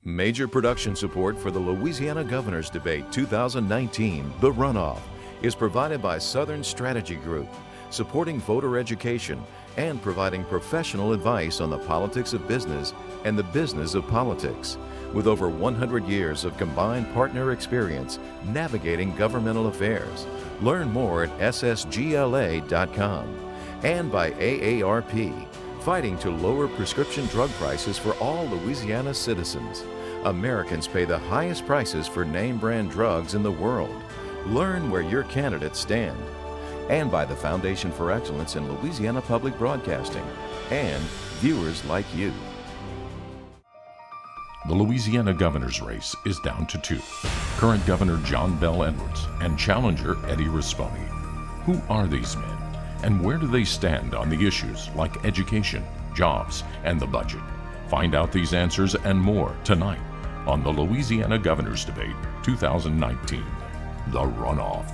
Major production support for the Louisiana Governor's Debate 2019, The Runoff, is provided by Southern Strategy Group, supporting voter education and providing professional advice on the politics of business and the business of politics. With over 100 years of combined partner experience navigating governmental affairs. Learn more at ssgla.com. And by AARP, fighting to lower prescription drug prices for all Louisiana citizens. Americans pay the highest prices for name brand drugs in the world. Learn where your candidates stand. And by the Foundation for Excellence in Louisiana Public Broadcasting and viewers like you. The Louisiana governor's race is down to two. Current Governor John Bel Edwards and challenger Eddie Rispone. Who are these men? And where do they stand on the issues like education, jobs, and the budget? Find out these answers and more tonight on the Louisiana Governor's Debate 2019, The Runoff.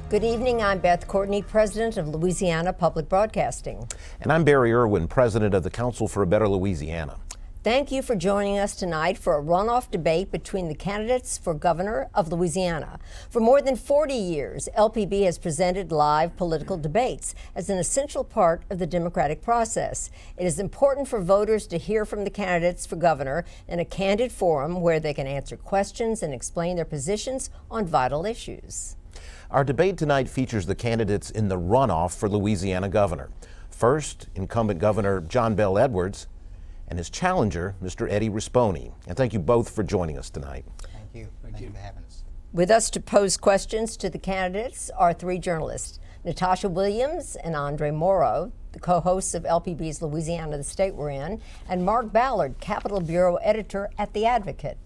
Good evening, I'm Beth Courtney, President of Louisiana Public Broadcasting. And I'm Barry Irwin, President of the Council for a Better Louisiana. Thank you for joining us tonight for a runoff debate between the candidates for governor of Louisiana. For more than 40 years, LPB has presented live political debates as an essential part of the democratic process. It is important for voters to hear from the candidates for governor in a candid forum where they can answer questions and explain their positions on vital issues. Our debate tonight features the candidates in the runoff for Louisiana governor. First, incumbent Governor John Bel Edwards and his challenger, Mr. Eddie Rispone. And thank you both for joining us tonight. Thank you. Thank you for having us. With us to pose questions to the candidates are three journalists, Natasha Williams and Andre Morrow, the co-hosts of LPB's Louisiana, the State We're In, and Mark Ballard, Capitol Bureau Editor at The Advocate.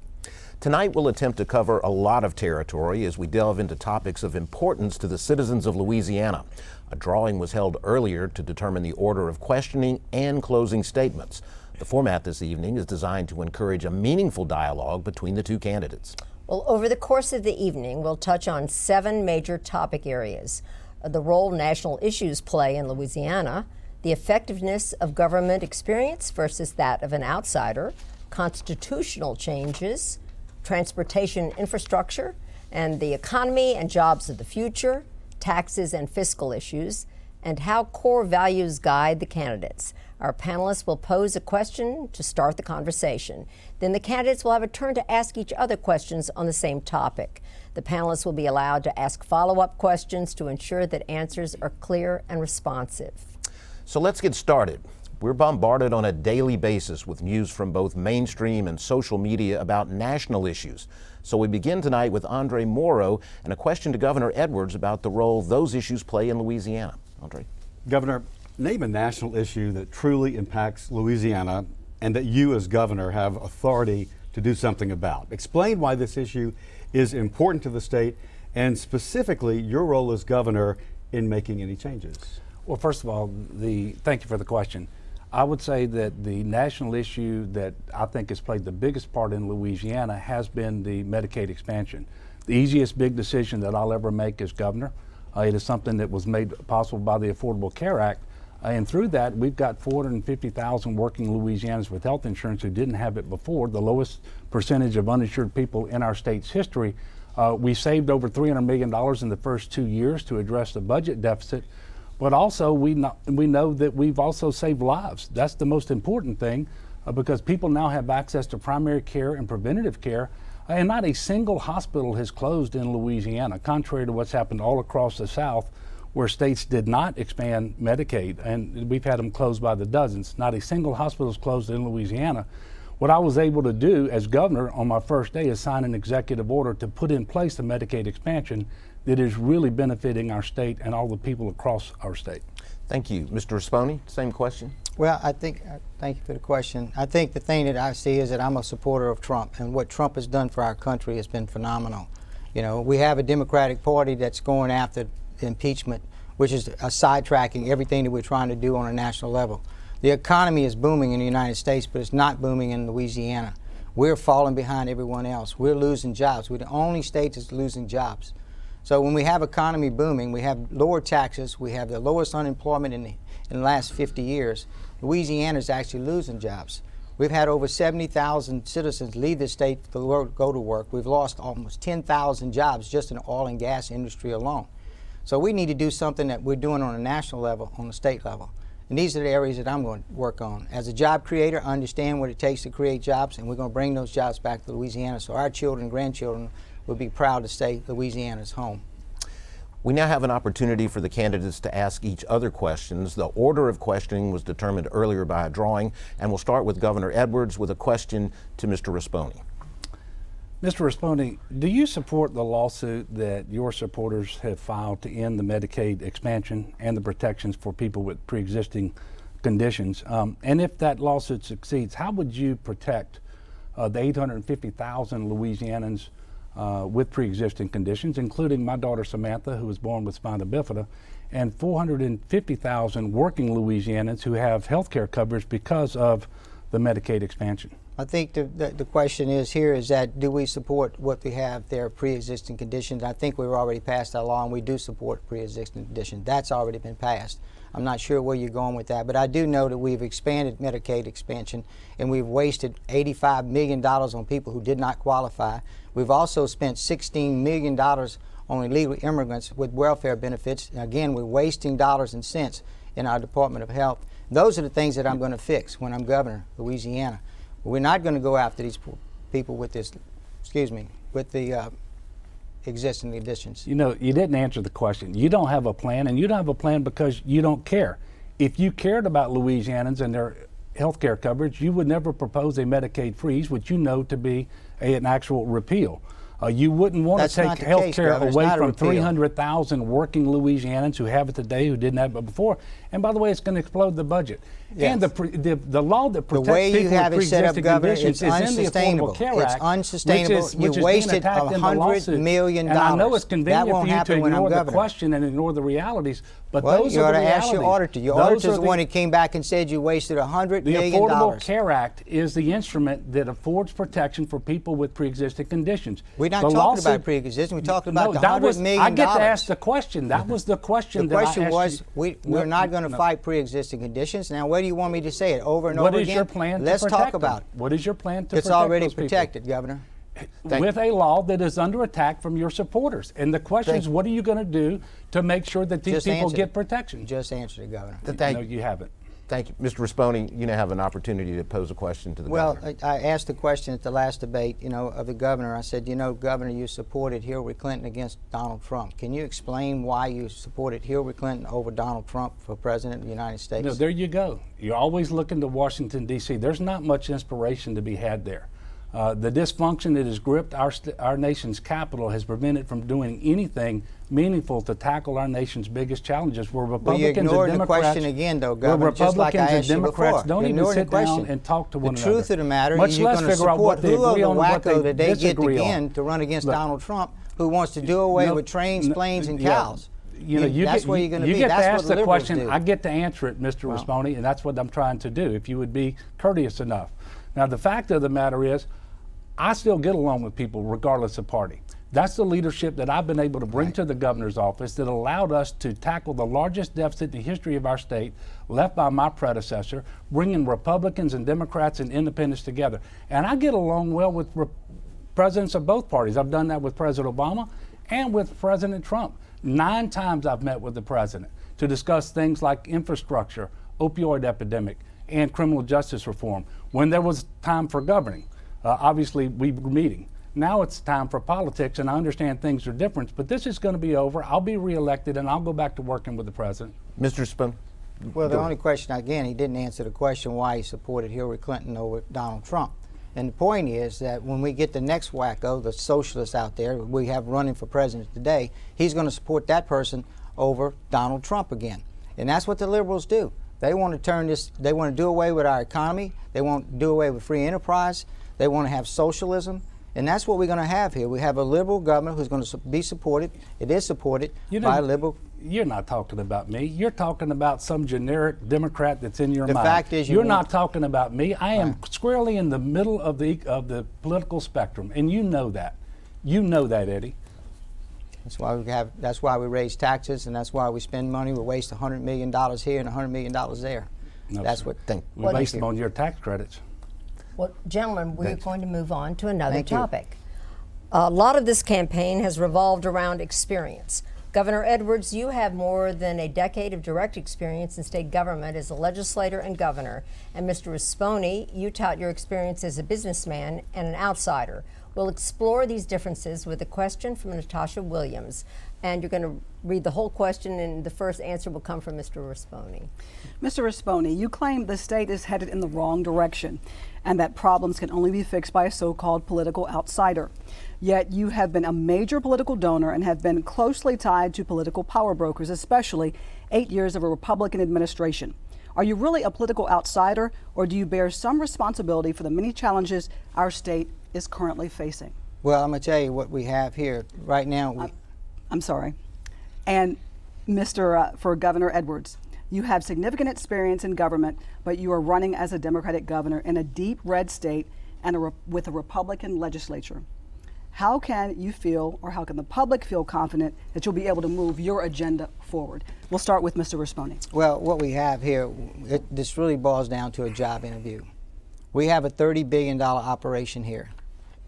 Tonight we'll attempt to cover a lot of territory as we delve into topics of importance to the citizens of Louisiana. A drawing was held earlier to determine the order of questioning and closing statements. The format this evening is designed to encourage a meaningful dialogue between the two candidates. Well, over the course of the evening, we'll touch on 7 major topic areas: the role national issues play in Louisiana, the effectiveness of government experience versus that of an outsider, constitutional changes, transportation infrastructure, and the economy and jobs of the future, taxes and fiscal issues, and how core values guide the candidates. Our panelists will pose a question to start the conversation. Then the candidates will have a turn to ask each other questions on the same topic. The panelists will be allowed to ask follow-up questions to ensure that answers are clear and responsive. So let's get started. We're bombarded on a daily basis with news from both mainstream and social media about national issues. So we begin tonight with Andre Morrow and a question to Governor Edwards about the role those issues play in Louisiana. Andre. Governor, name a national issue that truly impacts Louisiana and that you as governor have authority to do something about. Explain why this issue is important to the state and specifically your role as governor in making any changes. Well, first of all, thank you for the question. I would say that the national issue that I think has played the biggest part in Louisiana has been the Medicaid expansion. The easiest big decision that I'll ever make as governor. It is something that was made possible by the Affordable Care Act. And through that, we've got 450,000 working Louisianans with health insurance who didn't have it before, the lowest percentage of uninsured people in our state's history. We saved over $300 million in the first 2 years to address the budget deficit. But also, we know that we've also saved lives. That's the most important thing because people now have access to primary care and preventative care. And not a single hospital has closed in Louisiana, contrary to what's happened all across the South, where states did not expand Medicaid, and we've had them closed by the dozens. Not a single hospital is closed in Louisiana. What I was able to do as governor on my first day is sign an executive order to put in place the Medicaid expansion that is really benefiting our state and all the people across our state. Thank you. Mr. Rispone, same question. Well, thank you for the question. I think the thing that I see is that I'm a supporter of Trump, and what Trump has done for our country has been phenomenal. You know, we have a Democratic Party that's going after impeachment, which is sidetracking everything that we're trying to do on a national level. The economy is booming in the United States, but it's not booming in Louisiana. We're falling behind everyone else. We're losing jobs. We're the only state that's losing jobs. So when we have economy booming, we have lower taxes, we have the lowest unemployment in the last 50 years, Louisiana is actually losing jobs. We've had over 70,000 citizens leave the state to go to work. We've lost almost 10,000 jobs just in the oil and gas industry alone. So we need to do something that we're doing on a national level, on the state level. And these are the areas that I'm going to work on. As a job creator, I understand what it takes to create jobs, and we're going to bring those jobs back to Louisiana so our children and grandchildren will be proud to say Louisiana's home. We now have an opportunity for the candidates to ask each other questions. The order of questioning was determined earlier by a drawing, and we'll start with Governor Edwards with a question to Mr. Rispone. Mr. Rispone, do you support the lawsuit that your supporters have filed to end the Medicaid expansion and the protections for people with pre-existing conditions? And if that lawsuit succeeds, how would you protect the 850,000 Louisianans with pre-existing conditions, including my daughter Samantha, who was born with spina bifida, and 450,000 working Louisianans who have health care coverage because of the Medicaid expansion? I think the question is here is that do we support what we have there, pre-existing conditions? I think we've already passed that law, and we do support pre-existing conditions. That's already been passed. I'm not sure where you're going with that, but I do know that we've expanded Medicaid expansion, and we've wasted $85 million on people who did not qualify. We've also spent $16 million on illegal immigrants with welfare benefits. And again, we're wasting dollars and cents in our Department of Health. Those are the things that I'm going to fix when I'm governor of Louisiana. We're not going to go after these people with this, with the existing conditions. You know, you didn't answer the question. You don't have a plan, and you don't have a plan because you don't care. If you cared about Louisianans and their health care coverage, you would never propose a Medicaid freeze, which you know to be an actual repeal. You wouldn't want to take health care away from 300,000 working Louisianans who have it today who didn't have it before. And by the way, it's going to explode the budget. Yes. And the law that protects people with pre-existing conditions is in the Affordable Care Act. It's unsustainable. Which you wasted $100 million. And I know it's convenient for you to ignore the question and ignore the realities, but those are the realities. You ought to ask your auditor. Your auditor's the one who came back and said you wasted $100 million. The Affordable Care Act is the instrument that affords protection for people with pre-existing conditions. We're not talking about pre-existing. We're talking about the $100 million. I get to ask the question. That was the question that I asked you. The question was, we're not going to fight pre-existing conditions. Now, where do you want me to say it? Over and over again? What is your plan to protect them? Let's talk about it. What is your plan to protect It's already those people? protected, Governor. With a law that is under attack from your supporters. And the question is, what are you going to do to make sure that these people get protection? Just answer it, Governor. No, you haven't. Thank you. Mr. Rispone, you now have an opportunity to pose a question to the governor. Well, I asked the question at the last debate, of the governor. I said, Governor, you supported Hillary Clinton against Donald Trump. Can you explain why you supported Hillary Clinton over Donald Trump for President of the United States? No, there you go. You're always looking to Washington, D.C. There's not much inspiration to be had there. The dysfunction that has gripped our nation's capital has prevented from doing anything meaningful to tackle our nation's biggest challenges. Where Republicans and Democrats, the question again, though, Governor, just like I asked you before. Don't even sit down and talk to one another. The truth of the matter much is you're less going to figure out what support they agree on, what wacko that they disagree get on. again to run against Donald Trump, who wants to do away with trains, planes, and cows. That's where you're going to be. You get that's to ask the question. Do. I get to answer it, Mr. Rispone, and that's what I'm trying to do, if you would be courteous enough. Now, the fact of the matter is, I still get along with people regardless of party. That's the leadership that I've been able to bring to the governor's office that allowed us to tackle the largest deficit in the history of our state, left by my predecessor, bringing Republicans and Democrats and independents together. And I get along well with presidents of both parties. I've done that with President Obama and with President Trump. 9 times I've met with the president to discuss things like infrastructure, opioid epidemic, and criminal justice reform when there was time for governing. Obviously, we were meeting. Now it's time for politics, and I understand things are different, but this is going to be over. I'll be reelected, and I'll go back to working with the president. Mr. Rispone? Well, the only question, again, he didn't answer the question why he supported Hillary Clinton over Donald Trump. And the point is that when we get the next wacko, the socialist out there we have running for president today, he's going to support that person over Donald Trump again. And that's what the liberals do. They want to turn this, they want to do away with our economy. They want to do away with free enterprise. They want to have socialism, and that's what we're going to have here. We have a liberal government who's going to be supported. It is supported by liberal. You're not talking about me. You're talking about some generic Democrat that's in your mind. The fact is, you're not talking about me. I am squarely in the middle of the political spectrum, and you know that. You know that, Eddie. That's why we raise taxes, and that's why we spend money. We waste $100 million here and $100 million there. No, that's sir. what. We waste them on your tax credits. Well, gentlemen, we're going to move on to another Thank you. topic. A lot of this campaign has revolved around experience. Governor Edwards, you have more than a decade of direct experience in state government as a legislator and governor. And Mr. Rispone, you tout your experience as a businessman and an outsider. We'll explore these differences with a question from Natasha Williams. And you're going to read the whole question, and the first answer will come from Mr. Rispone. Mr. Rispone, you claim the state is headed in the wrong direction and that problems can only be fixed by a so-called political outsider. Yet you have been a major political donor and have been closely tied to political power brokers, especially 8 years of a Republican administration. Are you really a political outsider, or do you bear some responsibility for the many challenges our state is currently facing? Well, I'm going to tell you what we have here right now. I'm sorry. And for Governor Edwards, you have significant experience in government, but you are running as a Democratic governor in a deep red state and with a Republican legislature. How can you feel, or how can the public feel confident that you'll be able to move your agenda forward? We'll start with Mr. Rispone. Well, what we have here, this really boils down to a job interview. We have a $30 billion operation here,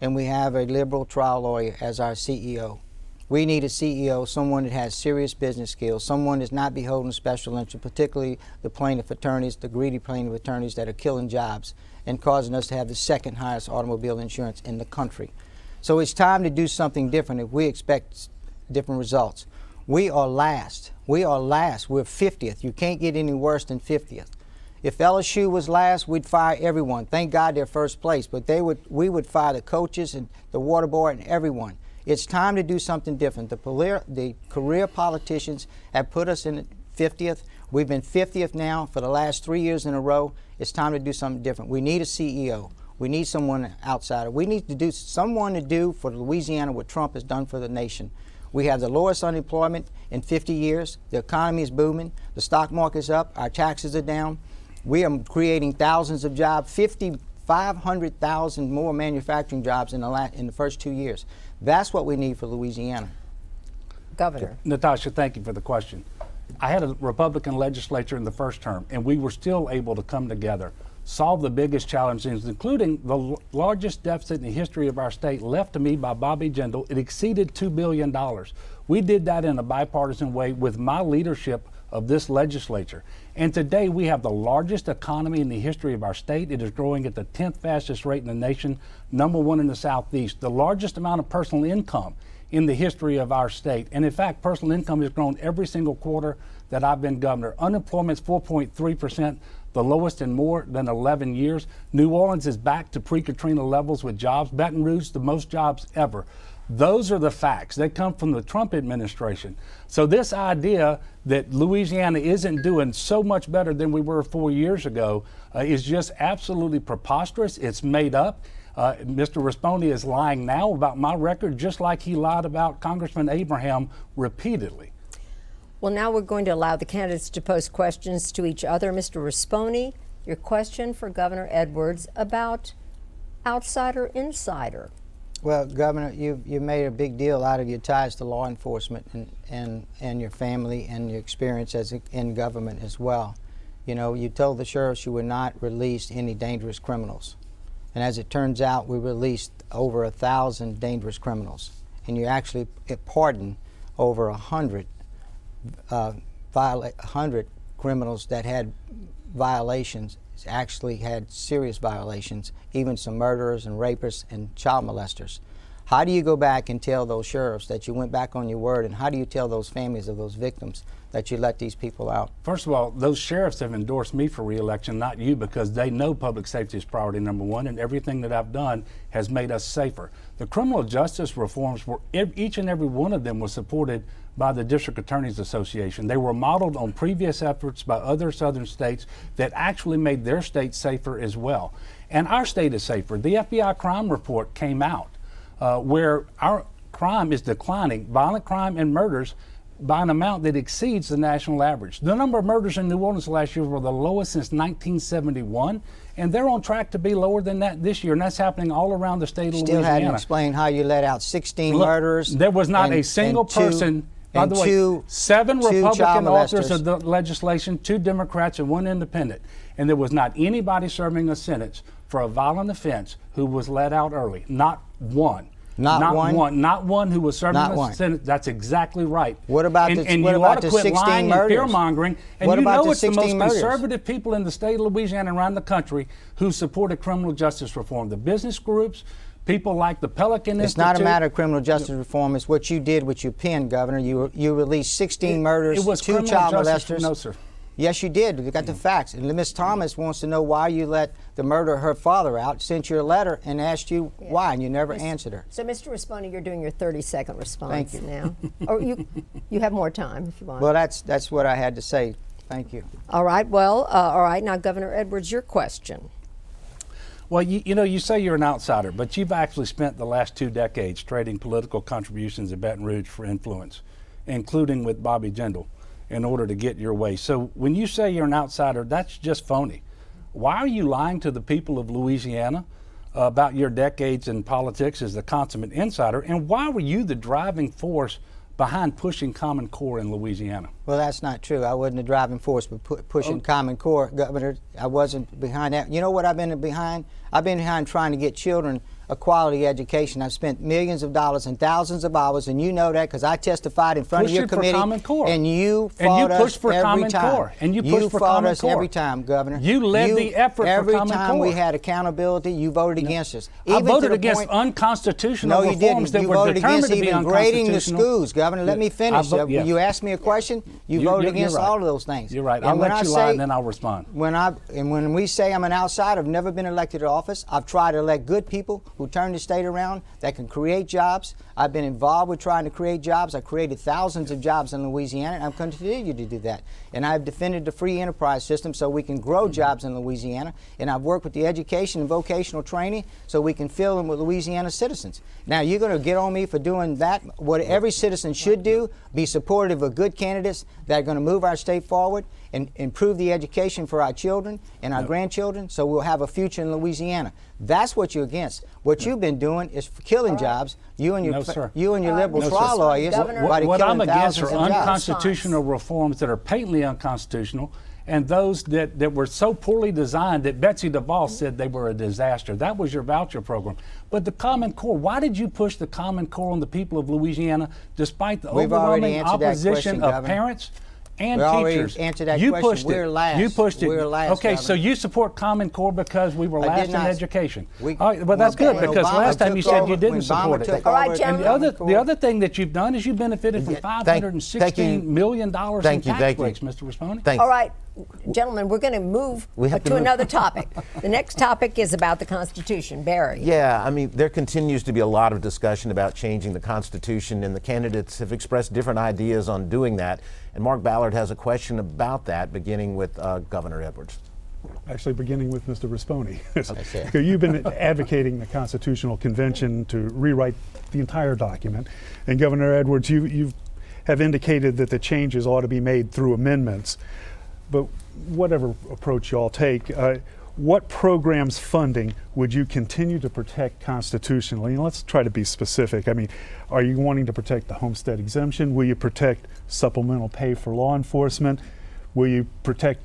and we have a liberal trial lawyer as our CEO. We need a CEO, someone that has serious business skills, someone that's not beholden to special interest, particularly the plaintiff attorneys, the greedy plaintiff attorneys that are killing jobs and causing us to have the second highest automobile insurance in the country. So it's time to do something different if we expect different results. We are last. We are last. We're 50th. You can't get any worse than 50th. If LSU was last, we'd fire everyone. Thank God they're first place, but we would fire the coaches and the water board and everyone. It's time to do something different. The career politicians have put us in 50th. We've been 50th now for the last 3 years in a row. It's time to do something different. We need a CEO. We need someone outsider. We need to do someone to do for Louisiana what Trump has done for the nation. We have the lowest unemployment in 50 years. The economy is booming. The stock market's up. Our taxes are down. We are creating thousands of jobs, 500,000 more manufacturing jobs in the first 2 years. That's what we need for Louisiana. Governor. Natasha, thank you for the question. I had a Republican legislature in the first term, and we were still able to come together, solve the biggest challenges, including the largest deficit in the history of our state left to me by Bobby Jindal. It exceeded $2 billion. We did that in a bipartisan way with my leadership of this legislature. And today we have the largest economy in the history of our state. It is growing at the 10th fastest rate in the nation, #1 in the Southeast, the largest amount of personal income in the history of our state. And in fact, personal income has grown every single quarter that I've been governor. Unemployment's 4.3%, the lowest in more than 11 years. New Orleans is back to pre-Katrina levels with jobs. Baton Rouge, the most jobs ever. Those are the facts. They come from the Trump administration. So this idea that Louisiana isn't doing so much better than we were 4 years ago is just absolutely preposterous. It's made up. Mr. Rispone is lying now about my record, just like he lied about Congressman Abraham repeatedly. Well, now we're going to allow the candidates to pose questions to each other. Mr. Rispone, your question for Governor Edwards about outsider, insider. Well, Governor, you made a big deal out of your ties to law enforcement and your family and your experience in government as well. You know, you told the sheriffs you would not release any dangerous criminals. And as it turns out, we released over 1,000 dangerous criminals. And you actually pardoned over 100 criminals that had violations, actually had serious violations, even some murderers and rapists and child molesters. How do you go back and tell those sheriffs that you went back on your word, and how do you tell those families of those victims that you let these people out? First of all, those sheriffs have endorsed me for re-election, not you, because they know public safety is priority #1, and everything that I've done has made us safer. The criminal justice reforms, each and every one of them was supported by the District Attorneys Association. They were modeled on previous efforts by other southern states that actually made their state safer as well. And our state is safer. The FBI crime report came out where our crime is declining. Violent crime and murders by an amount that exceeds the national average. The number of murders in New Orleans last year were the lowest since 1971, and they're on track to be lower than that this year, and that's happening all around the state of Louisiana. Still hadn't explained how you let out 16 murderers. There was not a single person. By the way, 7 Republican authors of the legislation, 2 Democrats and 1 independent, and there was not anybody serving a sentence for a violent offense who was let out early. Not one. Not one who was serving a sentence. That's exactly right. What about and, the, and what you about ought to the quit 16 lying murders? And fear-mongering. And what you about know the it's the most 16 murders? conservative people in the state of Louisiana and around the country who supported criminal justice reform. The business groups, people like the Pelican Institute. It's not a matter of criminal justice reform. It's what you did with your pen, Governor. You released 16 murders, it was 2 child molesters. No, sir. Yes, you did. You got the facts. And Ms. Thomas wants to know why you let the murder of her father out, sent you a letter, and asked you why, and you never answered her. So, Mr. Rispone, you're doing your 30-second response Thank you. now. Or you have more time if you want. Well, that's what I had to say. Thank you. All right. Well, all right. Now, Governor Edwards, your question. Well, you know, you say you're an outsider, but you've actually spent the last 2 decades trading political contributions in Baton Rouge for influence, including with Bobby Jindal, in order to get your way. So when you say you're an outsider, that's just phony. Why are you lying to the people of Louisiana about your decades in politics as the consummate insider? And why were you the driving force behind pushing Common Core in Louisiana? Well, that's not true. I wasn't the driving force for pushing Common Core, Governor. I wasn't behind that. You know what I've been behind? I've been behind trying to get children a quality education. I've spent millions of dollars and thousands of hours, and you know that because I testified in front of your committee. Common Core. And you fought us every time. And you pushed for Common Core. Every time, Governor. You led the effort for Common Core. Every time we had accountability, you voted against us. I voted against unconstitutional reforms that were determined to be unconstitutional. You voted against even grading the schools, Governor. Let me finish. You asked me a question. You voted against all of those things. You're right. I'll let you lie and then I'll respond. When we say I'm an outsider, I've never been elected to office. I've tried to elect good people who turn the state around that can create jobs. I've been involved with trying to create jobs. I created thousands of jobs in Louisiana, and I'm going to continue to do that. And I've defended the free enterprise system so we can grow jobs in Louisiana. And I've worked with the education and vocational training so we can fill them with Louisiana citizens. Now, you're going to get on me for doing that. What every citizen should do, be supportive of good candidates that are going to move our state forward and improve the education for our children and our grandchildren so we'll have a future in Louisiana. That's what you're against. What you've been doing is killing jobs. You and your liberal trial lawyers. What I'm against are unconstitutional reforms that are patently unconstitutional, and those that were so poorly designed that Betsy DeVos said they were a disaster. That was your voucher program. But the Common Core, why did you push the Common Core on the people of Louisiana despite the overwhelming opposition of parents and teachers? Answered that you question. pushed We're it. last. You pushed it. We're last, okay, Governor. so you support Common Core because we were last in education. All right, well, that's Okay. good because Obama last time you said you didn't when support Obama it. took All right, over, gentlemen. And the other thing that you've done is you benefited from $516 million in tax breaks, Mr. Rispone. All right, gentlemen, we're going to move to another topic. The next topic is about the Constitution. Barry. Yeah, I mean, there continues to be a lot of discussion about changing the Constitution, and the candidates have expressed different ideas on doing that. And Mark Ballard has a question about that, beginning with Governor Edwards. Actually, beginning with Mr. Rispone. Okay. So you've been advocating the Constitutional Convention to rewrite the entire document. And Governor Edwards, you have indicated that the changes ought to be made through amendments. But whatever approach you all take, what programs funding would you continue to protect constitutionally? And let's try to be specific. I mean, are you wanting to protect the homestead exemption? Will you protect supplemental pay for law enforcement? Will you protect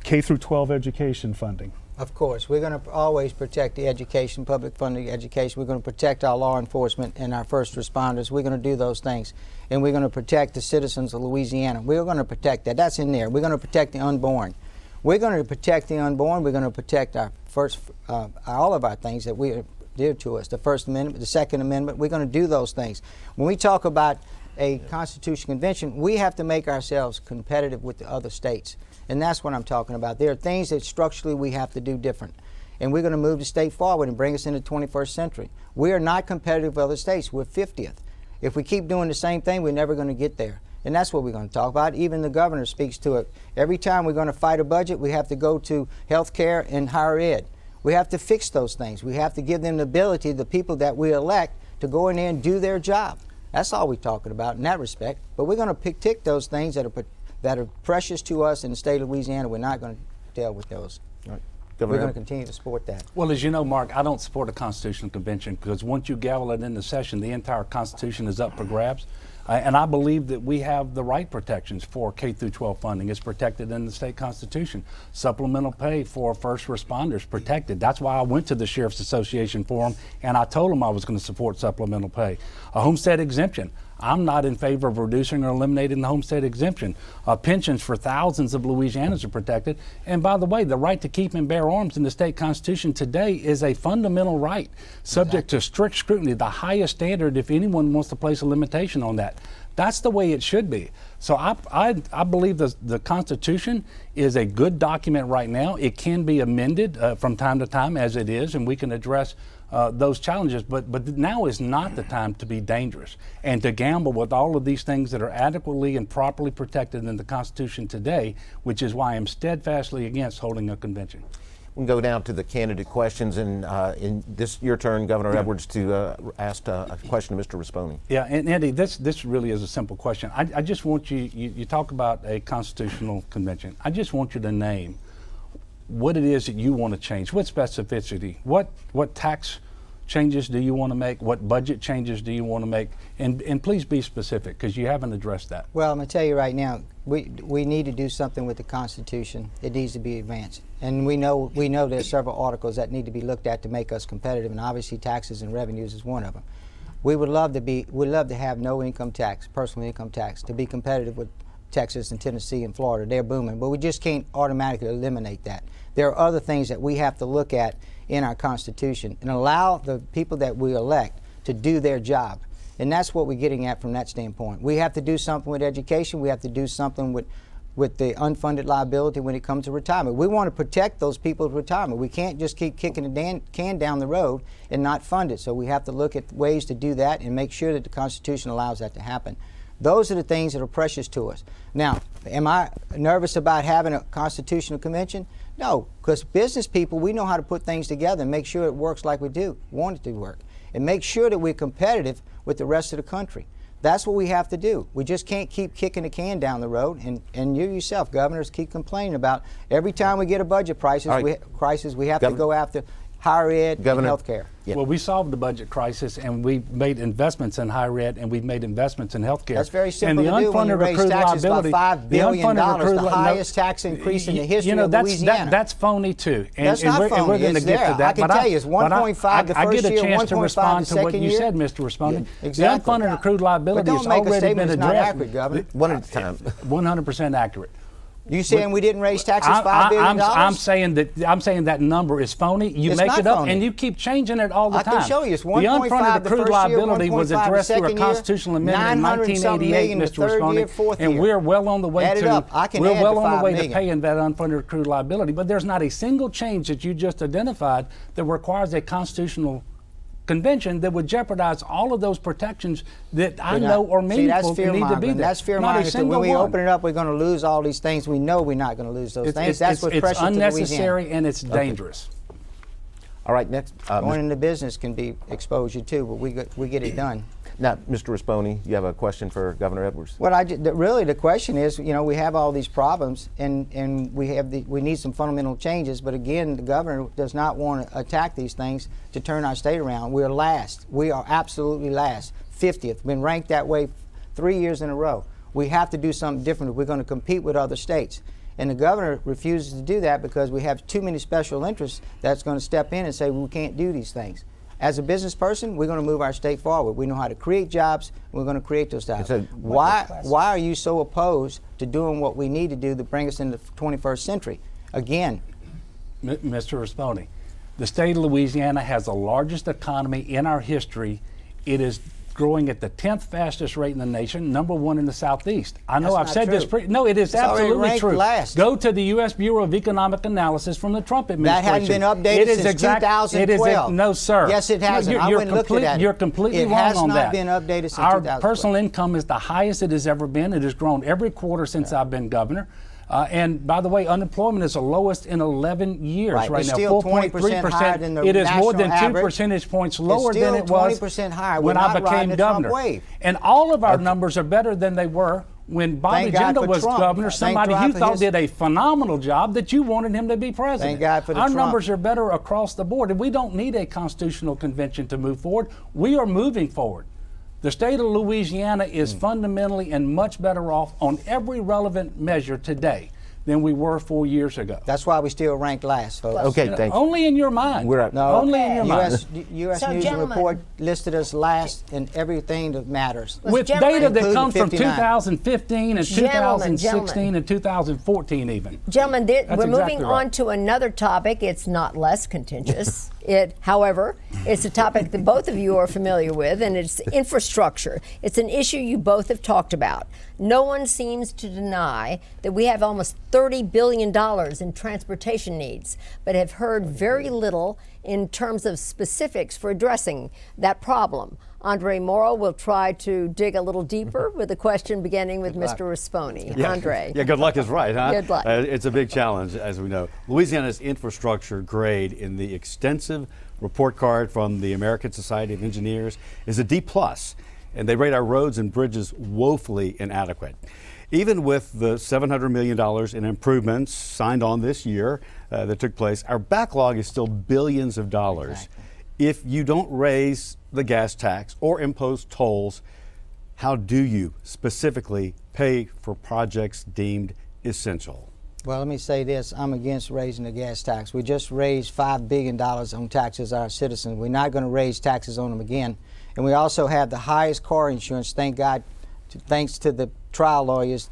K through 12 education funding? Of course. We're going to always protect the education, public funding education. We're going to protect our law enforcement and our first responders. We're going to do those things. And we're going to protect the citizens of Louisiana. We're going to protect that. That's in there. We're going to protect the unborn. We're going to protect the unborn. We're going to protect our first, all of our things that we are dear to us. The First Amendment, the Second Amendment. We're going to do those things. When we talk about a Constitutional Convention, we have to make ourselves competitive with the other states. And that's what I'm talking about. There are things that structurally we have to do different. And we're going to move the state forward and bring us into the 21st century. We are not competitive with other states. We're 50th. If we keep doing the same thing, we're never going to get there. And that's what we're going to talk about. Even the governor speaks to it. Every time we're going to fight a budget, we have to go to health care and higher ed. We have to fix those things. We have to give them the ability, the people that we elect, to go in there and do their job. That's all we're talking about in that respect. But we're going to tick those things that are precious to us in the state of Louisiana. We're not going to deal with those. Right. We're going to continue to support that. Well, as you know, Mark, I don't support a constitutional convention because once you gavel it into session, the entire Constitution is up for grabs. And I believe that we have the right protections for K through 12 funding. It's protected in the state constitution. Supplemental pay for first responders protected. That's why I went to the Sheriff's Association forum and I told them I was going to support supplemental pay. A homestead exemption. I'm not in favor of reducing or eliminating the homestead exemption. Pensions for thousands of Louisianans are protected. And by the way, the right to keep and bear arms in the state constitution today is a fundamental right, subject to strict scrutiny, the highest standard if anyone wants to place a limitation on that. That's the way it should be. So I believe the Constitution is a good document right now. It can be amended from time to time as it is, and we can address those challenges, but now is not the time to be dangerous and to gamble with all of these things that are adequately and properly protected in the Constitution today, which is why I'm steadfastly against holding a convention. We can go down to the candidate questions, and in this your turn, Governor Edwards, to ask a question to Mr. Rispone. Yeah, and Eddie, this really is a simple question. I just want you talk about a constitutional convention. I just want you to name what it is that you want to change, what specificity, what tax changes do you want to make, what budget changes do you want to make, and please be specific because you haven't addressed that. Well, I'm going to tell you right now, we need to do something with the Constitution. It needs to be advanced, and we know there's several articles that need to be looked at to make us competitive, and obviously taxes and revenues is one of them. We'd love to have no income tax, personal income tax, to be competitive with Texas and Tennessee and Florida. They're booming, but we just can't automatically eliminate that. There are other things that we have to look at in our Constitution and allow the people that we elect to do their job. And that's what we're getting at from that standpoint. We have to do something with education. We have to do something with the unfunded liability when it comes to retirement. We want to protect those people's retirement. We can't just keep kicking the can down the road and not fund it. So we have to look at ways to do that and make sure that the Constitution allows that to happen. Those are the things that are precious to us. Now, am I nervous about having a constitutional convention? No, because business people, we know how to put things together and make sure it works like we want it to work, and make sure that we're competitive with the rest of the country. That's what we have to do. We just can't keep kicking the can down the road, and you yourself, governors, keep complaining about every time we get a budget crisis, we have to go after higher ed and health care. Yeah. Well, we solved the budget crisis, and we made investments in higher ed, and we've made investments in health care. That's very simple to do when you raise taxes by $5 billion, the highest tax increase in the history of Louisiana. That's phony, too. And, that's not phony. We're going to get to that. I can tell you, it's 1.5 the first year, 1.5 the second year. I get a chance to respond to what you said, Mr. Rispone. Yeah, exactly. The unfunded accrued liability has already been addressed. Not accurate, Governor. One at a time. 100% accurate. You saying we didn't raise taxes $5 billion? I'm saying that number is phony. You make it up, and you keep changing it all the time. I can show you. It's 1.5 the unfunded accrued liability was addressed through a constitutional amendment in 1988, Mr. Rispone, and we're well on the way to paying that unfunded accrued liability. But there's not a single change that you just identified that requires a constitutional convention that would jeopardize all of those protections that I know are meaningful and need to be there. That's fear-mongering. When we open it up, we're going to lose all these things. We know we're not going to lose those things. That's what's precious to Louisiana. It's unnecessary and it's dangerous. All right, next. Going into business can be exposure too, but we get it done. Now, Mr. Rispone, you have a question for Governor Edwards? Well, really the question is, we have all these problems, and we need some fundamental changes. But again, the governor does not want to attack these things to turn our state around. We're last. We are absolutely last. 50th. Been ranked that way 3 years in a row. We have to do something different if we're going to compete with other states. And the governor refuses to do that because we have too many special interests that's going to step in and say we can't do these things. As a business person, we're going to move our state forward. We know how to create jobs. We're going to create those jobs. Why are you so opposed to doing what we need to do to bring us into the 21st century? Again, Mr. Rispone, the state of Louisiana has the largest economy in our history. It is growing at the 10th fastest rate in the nation, #1 in the Southeast. I know I've said this. No, it is absolutely true. Go to the U.S. Bureau of Economic Analysis from the Trump administration. That hadn't been updated since 2012. No, sir. Yes, it hasn't. I went and looked at it. You're completely wrong on that. It has not been updated since 2012. Our personal income is the highest it has ever been. It has grown every quarter since I've been governor. And by the way, unemployment is the lowest in 11 years Right. right It's now, still 4.3%. higher than the It is more than national 2 average. percentage points It's lower still than it was 20% higher. when We're I not riding became the Trump governor. wave. And all of our numbers are better than they were when Bobby Thank God Jindal for was Trump. governor. Thank Somebody God you for thought his- did a phenomenal job that you wanted him to be president. Thank God for the Our Trump. numbers are better across the board, and we don't need a constitutional convention to move forward. We are moving forward. The state of Louisiana is fundamentally and much better off on every relevant measure today than we were 4 years ago. That's why we still rank last, folks. Okay, thank you. Only in your mind. We're at- No, Only in your mind. U.S. So, News and gentlemen- Report listed us last in everything that matters. With Gentlemen- data that Including comes from 59. 2015 and Gentlemen, 2016 and 2014 even. Gentlemen, That's we're moving exactly right. on to another topic. It's not less contentious. However, it's a topic that both of you are familiar with, and it's infrastructure. It's an issue you both have talked about. No one seems to deny that we have almost $30 billion in transportation needs, but have heard very little in terms of specifics for addressing that problem. Andre Morrow will try to dig a little deeper with a question beginning with Mr. Rispone. Andre. Yeah, good luck is right, huh? Good luck. It's a big challenge, as we know. Louisiana's infrastructure grade in the extensive report card from the American Society of Engineers is a D+, and they rate our roads and bridges woefully inadequate. Even with the $700 million in improvements signed on this year that took place, our backlog is still billions of dollars. Exactly. If you don't raise the gas tax or impose tolls, how do you specifically pay for projects deemed essential? Well, let me say this. I'm against raising the gas tax. We just raised $5 billion on taxes on our citizens. We're not going to raise taxes on them again. And we also have the highest car insurance, thank God, thanks to the trial lawyers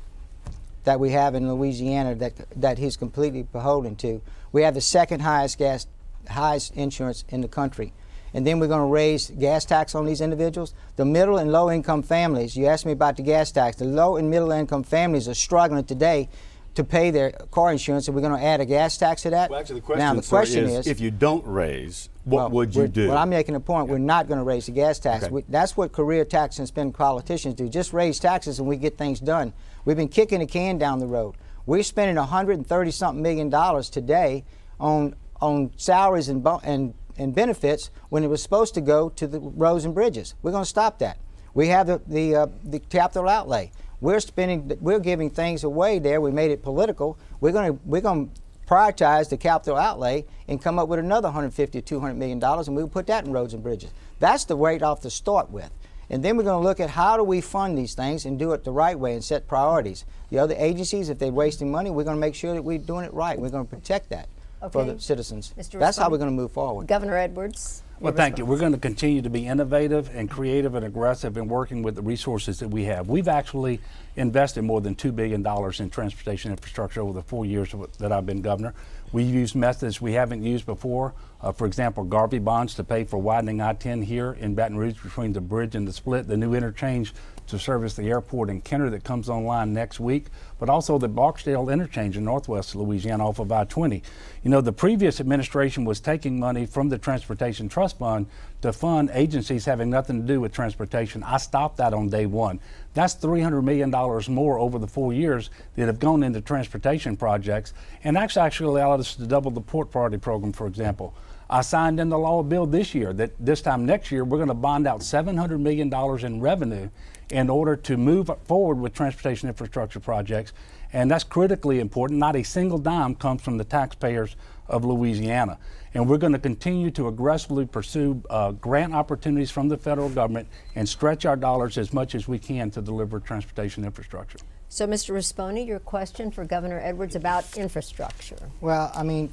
that we have in Louisiana that he's completely beholden to. We have the second highest insurance in the country. And then we're going to raise gas tax on these individuals. The middle and low income families, you asked me about the gas tax, the low and middle income families are struggling today to pay their car insurance, and we're going to add a gas tax to that? Well, actually, Now, the question is, if you don't raise, what would you do? Well, I'm making a point. We're not going to raise the gas tax. Okay. That's what career tax and spending politicians do. Just raise taxes and we get things done. We've been kicking the can down the road. We're spending $130-something million today on salaries and benefits when it was supposed to go to the roads and bridges. We're going to stop that. We have the capital outlay. We're giving things away there. We made it political. We're going to prioritize the capital outlay and come up with another $150 to $200 million, and we'll put that in roads and bridges. That's the rate off to start with. And then we're going to look at how do we fund these things and do it the right way and set priorities. The other agencies, if they're wasting money, we're going to make sure that we're doing it right. We're going to protect that for Okay. the citizens. Mr. That's how Rispone. we're going to move forward. Governor Edwards. Well, thank you. We're going to continue to be innovative and creative and aggressive in working with the resources that we have. We've actually invested more than $2 billion in transportation infrastructure over the 4 years that I've been governor. We've used methods we haven't used before. For example, Garvey bonds to pay for widening I-10 here in Baton Rouge between the bridge and the split, the new interchange to service the airport in Kenner that comes online next week, but also the Barksdale interchange in northwest Louisiana off of I-20. You know, the previous administration was taking money from the Transportation Trust Fund to fund agencies having nothing to do with transportation. I stopped that on day one. That's $300 million more over the 4 years that have gone into transportation projects, and actually allowed us to double the Port Priority Program, for example. I signed into law a bill this year that this time next year we're going to bond out $700 million in revenue in order to move forward with transportation infrastructure projects, and that's critically important. Not a single dime comes from the taxpayers of Louisiana. And we're going to continue to aggressively pursue grant opportunities from the federal government and stretch our dollars as much as we can to deliver transportation infrastructure. So, Mr. Rispone, your question for Governor Edwards about infrastructure. Well, I mean,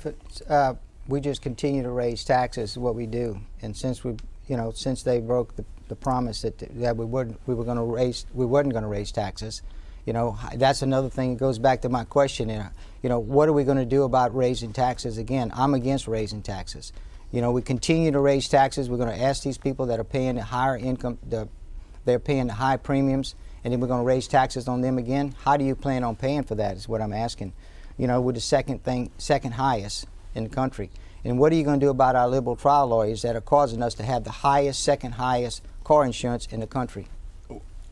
we just continue to raise taxes, is what we do. And since since they broke the promise that we wasn't going to raise taxes, that's another thing that goes back to my question. What are we going to do about raising taxes again? I'm against raising taxes. We continue to raise taxes. We're going to ask these people that are paying the higher income, they're paying the high premiums, and then we're going to raise taxes on them again. How do you plan on paying for that is what I'm asking. We're the second highest in the country. And what are you going to do about our liberal trial lawyers that are causing us to have the second highest car insurance in the country?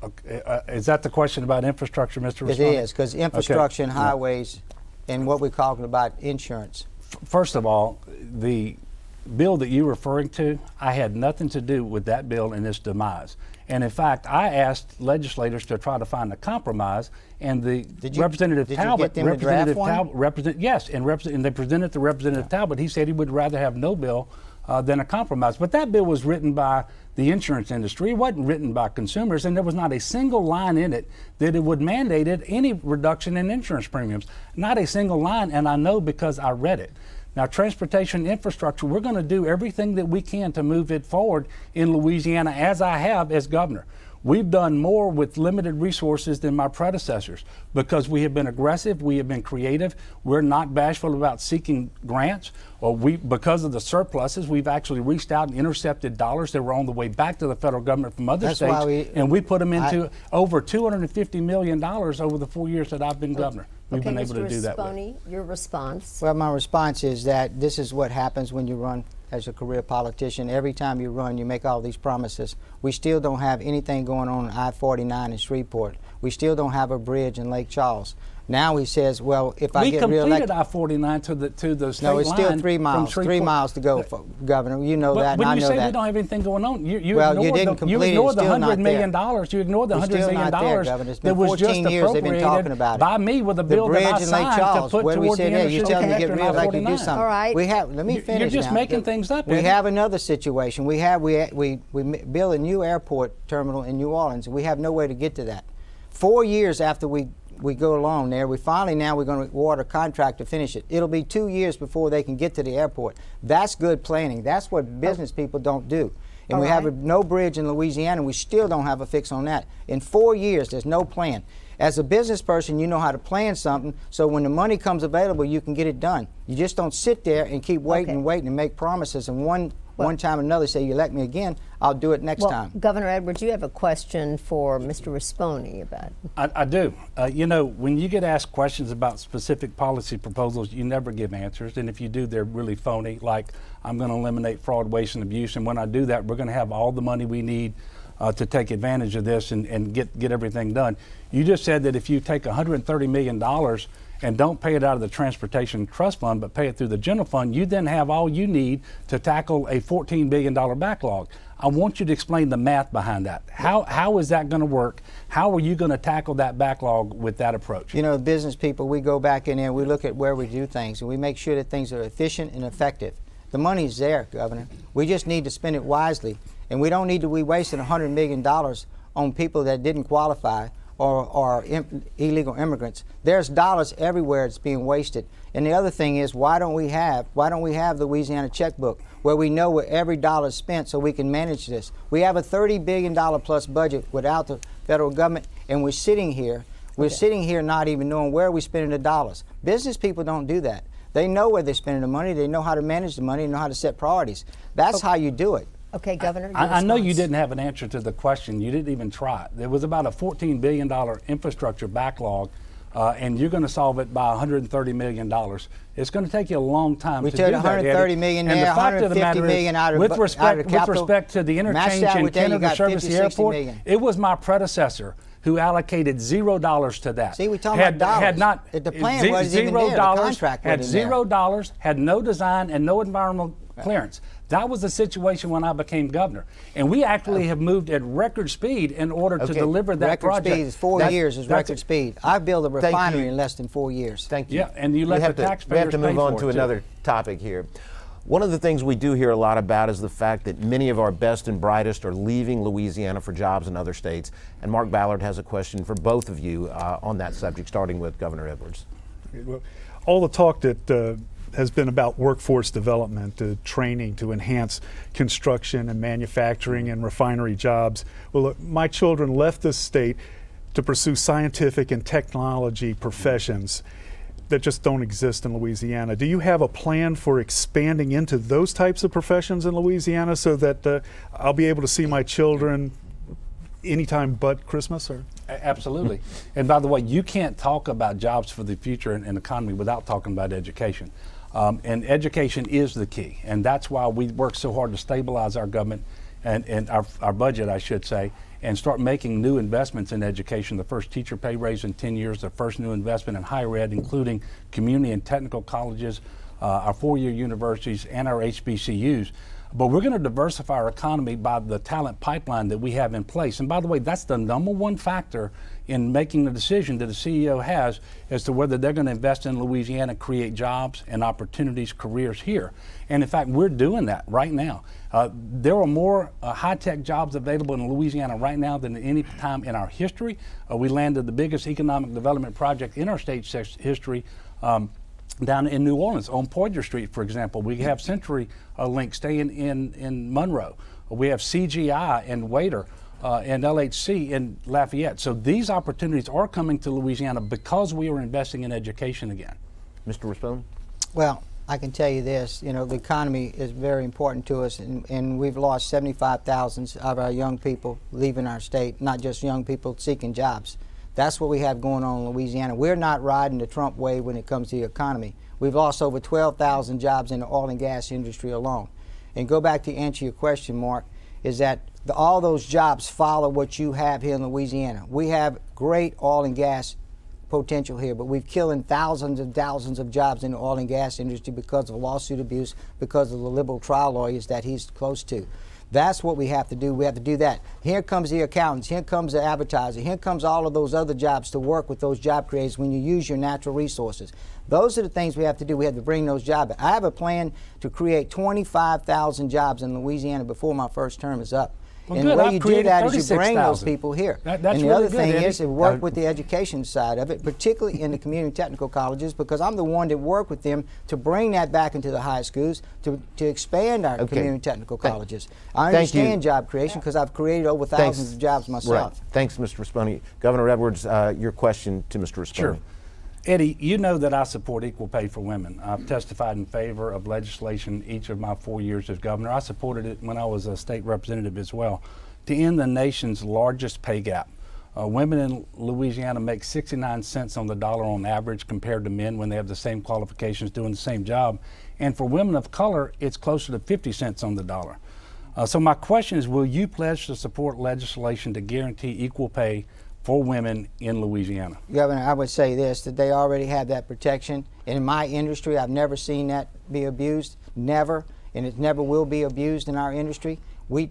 Okay. Is that the question about infrastructure, Mr. Rispone? It is, because infrastructure and highways and what we're talking about, insurance. First of all, the bill that you're referring to, I had nothing to do with that bill and its demise. And in fact, I asked legislators to try to find a compromise, and the Representative Talbot, and they presented to Representative Talbot. He said he would rather have no bill than a compromise. But that bill was written by the insurance industry. It wasn't written by consumers, and there was not a single line in it that it would mandated any reduction in insurance premiums. Not a single line, and I know because I read it. Now, transportation infrastructure, we're going to do everything that we can to move it forward in Louisiana, as I have as governor. We've done more with limited resources than my predecessors because we have been aggressive, we have been creative, we're not bashful about seeking grants, or because of the surpluses, we've actually reached out and intercepted dollars that were on the way back to the federal government from other states, and we put them into over $250 million over the 4 years that I've been governor. We've been able to do that. Mr. Rispone, your response? Well, my response is that this is what happens when you run as a career politician. Every time you run, you make all these promises. We still don't have anything going on I-49 in Shreveport. We still don't have a bridge in Lake Charles. Now he says, well, if I get reelected... We completed I-49 to the state line. No, it's still 3 miles. 3 miles to go, Governor. You know that, and I know that. When you say we don't have anything going on, you ignored the $100 million. You ignored the $100 million that was just appropriated by me with a bill that I signed to put towards the You're telling me to get reelected, do something. All right. Let me finish. You're just making things up. We have another situation. We build a new airport terminal in New Orleans, and we have no way to get to that. 4 years after we go along there, we're going to award a contract to finish it. It'll be 2 years before they can get to the airport. That's good planning. That's what business people don't do. And we have no bridge in Louisiana, and we still don't have a fix on that. In 4 years, there's no plan. As a business person, you know how to plan something, so when the money comes available, you can get it done. You just don't sit there and keep waiting and waiting and make promises, and one time or another say, you elect me again, I'll do it next time. Governor Edwards, you have a question for Mr. Rispone about... I do. You know, when you get asked questions about specific policy proposals, you never give answers, and if you do, they're really phony, like I'm going to eliminate fraud, waste, and abuse, and when I do that, we're going to have all the money we need to take advantage of this and get everything done. You just said that if you take $130 million and don't pay it out of the Transportation Trust Fund, but pay it through the general fund, you then have all you need to tackle a $14 billion backlog. I want you to explain the math behind that. How is that going to work? How are you going to tackle that backlog with that approach? You know, business people, we go back in there, we look at where we do things, and we make sure that things are efficient and effective. The money's there, Governor. We just need to spend it wisely, and we don't need to be wasting $100 million on people that didn't qualify or illegal immigrants. There's dollars everywhere that's being wasted. And the other thing is, why don't we have the Louisiana checkbook where we know where every dollar is spent so we can manage this? We have a $30 billion plus budget without the federal government, and we're sitting here not even knowing where we're spending the dollars. Business people don't do that. They know where they're spending the money, they know how to manage the money, they know how to set priorities. That's how you do it. Okay, Governor. I know you didn't have an answer to the question. You didn't even try it. There was about a $14 billion infrastructure backlog, and you're going to solve it by $130 million. It's going to take you a long time to do that, Eddie. We took $130 million there, $150 million out of the capital. With respect to the interchange and Canada Service the airport, it was my predecessor who allocated $0 to that. See, we're talking about dollars. The plan wasn't even there. The contract wasn't there. Had $0, had no design and no environmental clearance. That was the situation when I became governor. And we actually have moved at record speed in order to deliver that project. Record speed is 4 years is record speed. I built a refinery in less than 4 years. Thank you. Yeah, and you let the taxpayers pay for it. We have to move on to another topic here. One of the things we do hear a lot about is the fact that many of our best and brightest are leaving Louisiana for jobs in other states. And Mark Ballard has a question for both of you on that subject, starting with Governor Edwards. Well, all the talk that has been about workforce development, training to enhance construction and manufacturing and refinery jobs. Well, look, my children left this state to pursue scientific and technology professions that just don't exist in Louisiana. Do you have a plan for expanding into those types of professions in Louisiana so that I'll be able to see my children anytime but Christmas? Or? Absolutely. And by the way, you can't talk about jobs for the future and economy without talking about education. And education is the key. And that's why we work so hard to stabilize our government and our budget, I should say, and start making new investments in education. The first teacher pay raise in 10 years, the first new investment in higher ed, including community and technical colleges, our four-year universities, and our HBCUs. But we're going to diversify our economy by the talent pipeline that we have in place. And by the way, that's the #1 factor in making the decision that the CEO has as to whether they're going to invest in Louisiana, create jobs and opportunities, careers here. And in fact, we're doing that right now. There are more high-tech jobs available in Louisiana right now than at any time in our history. We landed the biggest economic development project in our state's history down in New Orleans on Poydras Street, for example. We have CenturyLink staying in Monroe. We have CGI and Waiter and LHC in Lafayette. So these opportunities are coming to Louisiana because we are investing in education again. Mr. Rispone? Well, I can tell you this, you know, the economy is very important to us, and we've lost 75,000 of our young people leaving our state, not just young people seeking jobs. That's what we have going on in Louisiana. We're not riding the Trump wave when it comes to the economy. We've lost over 12,000 jobs in the oil and gas industry alone. And go back to answer your question, Mark, is that all those jobs follow what you have here in Louisiana. We have great oil and gas potential here, but we've killing thousands of jobs in the oil and gas industry because of lawsuit abuse, because of the liberal trial lawyers that he's close to. That's what we have to do. We have to do that. Here comes the accountants. Here comes the advertiser. Here comes all of those other jobs to work with those job creators when you use your natural resources. Those are the things we have to do. We have to bring those jobs. I have a plan to create 25,000 jobs in Louisiana before my first term is up. Well, and good. the way you do that is you bring 36,000. those people here. That's and the really other good, thing Eddie. is to work with the education side of it, particularly in the community technical colleges, because I'm the one that work with them to bring that back into the high schools, to expand our community technical colleges. I understand job creation because I've created over thousands of jobs myself. Right. Thanks, Mr. Rispone. Governor Edwards, your question to Mr. Rispone. Sure. Eddie, you know that I support equal pay for women. I've testified in favor of legislation each of my 4 years as governor. I supported it when I was a state representative as well, to end the nation's largest pay gap. Women in Louisiana make 69 cents on the dollar on average compared to men when they have the same qualifications doing the same job. And for women of color, it's closer to 50 cents on the dollar. So my question is, will you pledge to support legislation to guarantee equal pay for women in Louisiana? Governor, I would say this, that they already have that protection. In my industry, I've never seen that be abused, never, and it never will be abused in our industry.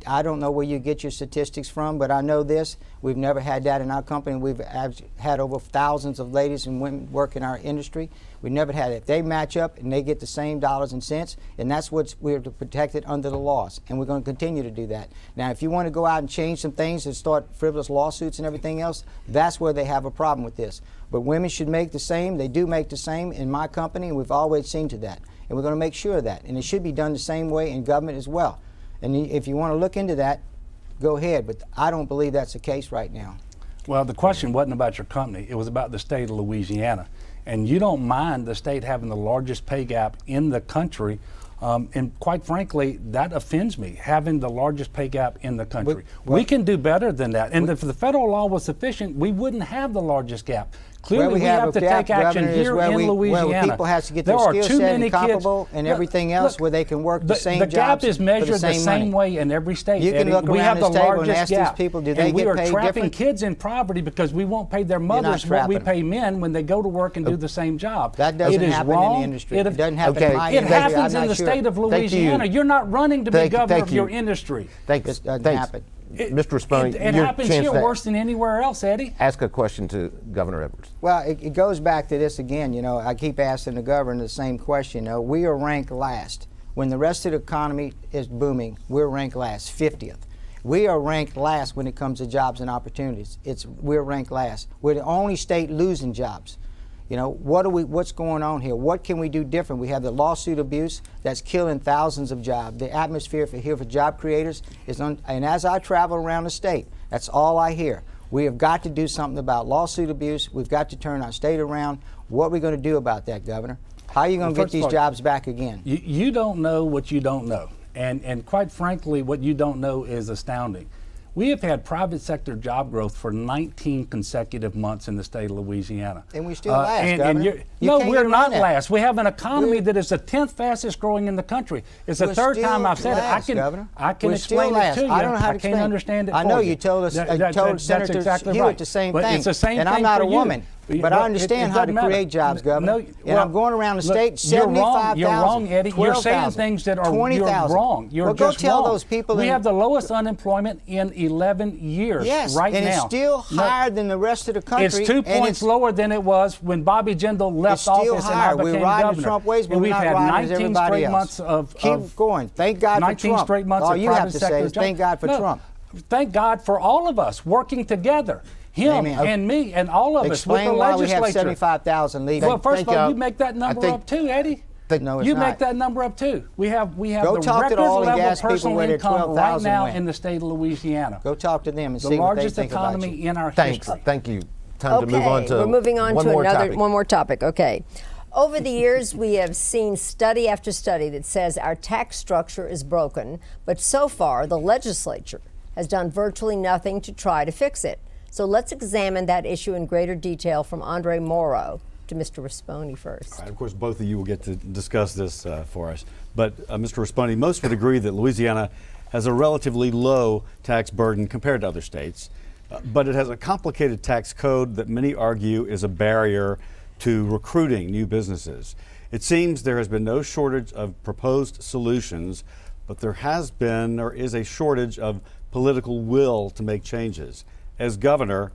I don't know where you get your statistics from, but I know this. We've never had that in our company. We've had over thousands of ladies and women work in our industry. We've never had it. If they match up and they get the same dollars and cents, and that's what we're to protect it under the laws, and we're going to continue to do that. Now, if you want to go out and change some things and start frivolous lawsuits and everything else, that's where they have a problem with this. But women should make the same. They do make the same in my company, and we've always seen to that. And we're going to make sure of that. And it should be done the same way in government as well. And if you want to look into that, go ahead. But I don't believe that's the case right now. Well, the question wasn't about your company. It was about the state of Louisiana. And you don't mind the state having the largest pay gap in the country. And quite frankly, that offends me, having the largest pay gap in the country. We can do better than that. And if the federal law was sufficient, we wouldn't have the largest gap. Clearly, we have to take action here in Louisiana. Where people have to get their skill set and comparable and everything else where they can work the same jobs. The gap is measured the same way in every state. You can look around this table and ask these people, do they get paid different? And we are trapping kids in poverty because we won't pay their mothers what we pay men when they go to work and do the same job. That doesn't happen in the industry. It doesn't happen in my industry. It happens in the state of Louisiana. You're not running to be governor of your industry. Thanks. It doesn't happen. Mr. Rispone, it happens here worse than anywhere else, Eddie. Ask a question to Governor Edwards. Well, it goes back to this again. You know, I keep asking the governor the same question. You know, we are ranked last. When the rest of the economy is booming, we're ranked last, 50th. We are ranked last when it comes to jobs and opportunities. We're ranked last. We're the only state losing jobs. You know, what's going on here? What can we do different? We have the lawsuit abuse that's killing thousands of jobs. The atmosphere for job creators is and as I travel around the state, that's all I hear. We have got to do something about lawsuit abuse. We've got to turn our state around. What are we going to do about that, Governor? How are you going to get these jobs back again? You don't know what you don't know. And quite frankly, what you don't know is astounding. We have had private sector job growth for 19 consecutive months in the state of Louisiana. And we still last, Governor. No, we're not last. We have an economy that is the 10th fastest growing in the country. It's the third time I've said it. I can explain it to you. I don't know how to explain. I can't understand it. I know you told us, told Senator Hewitt the same thing. It's the same and thing I'm not for a woman. But I understand how to create jobs, Governor. And I'm going around the state, 75,000. You're wrong, Eddie. You're saying things that are you're wrong. You're go just tell wrong. those people. We have the lowest unemployment in 11 years right now. And it's still higher than the rest of the country. It's 2 points lower than it was when Bobby Jindal left office and I became governor. The Trump ways, but and we're not riding as everybody else. Keep going. Thank God for Trump. Straight months All of you have to say is thank God for Trump. Thank God for all of us working together. Him and me and all of us with the why legislature. We have 75,000 leaving. Well, first of all, you make that number up too, Eddie. No, you make that number up too. We have the record level personal income right now in the state of Louisiana. Go talk to them and see what they think about you. The largest economy in our history. Thank you. Time to move on to we're moving on to one more topic. Okay. Over the years, we have seen study after study that says our tax structure is broken, but so far the legislature has done virtually nothing to try to fix it. So let's examine that issue in greater detail from Andre Morrow to Mr. Rispone first. Right, of course, both of you will get to discuss this for us. But Mr. Rispone, most would agree that Louisiana has a relatively low tax burden compared to other states, but it has a complicated tax code that many argue is a barrier to recruiting new businesses. It seems there has been no shortage of proposed solutions, but there has been or is a shortage of political will to make changes. As governor,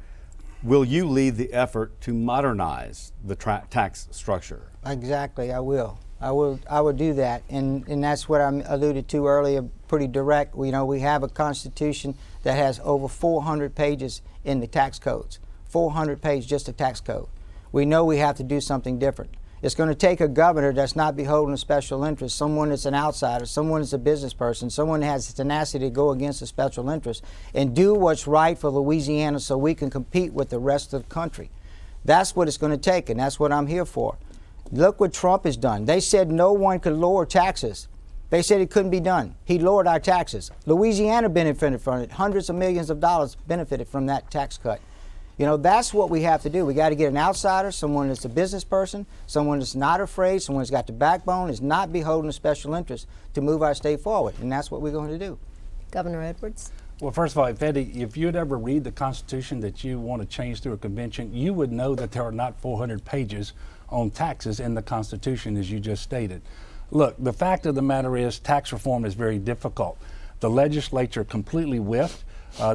will you lead the effort to modernize the tax structure? Exactly, I will. I will do that, and that's what I alluded to earlier. Pretty direct. We have a constitution that has over 400 pages in the tax codes. 400 pages, just a tax code. We know we have to do something different. It's going to take a governor that's not beholden to special interest, someone that's an outsider, someone that's a business person, someone that has the tenacity to go against the special interest and do what's right for Louisiana so we can compete with the rest of the country. That's what it's going to take, and that's what I'm here for. Look what Trump has done. They said no one could lower taxes. They said it couldn't be done. He lowered our taxes. Louisiana benefited from it. Hundreds of millions of dollars benefited from that tax cut. That's what we have to do. We got to get an outsider, someone that's a business person, someone that's not afraid, someone that's got the backbone, is not beholden to special interests to move our state forward. And that's what we're going to do. Governor Edwards? Well, first of all, if you'd ever read the Constitution that you want to change through a convention, you would know that there are not 400 pages on taxes in the Constitution, as you just stated. Look, the fact of the matter is tax reform is very difficult. The legislature completely whiffed.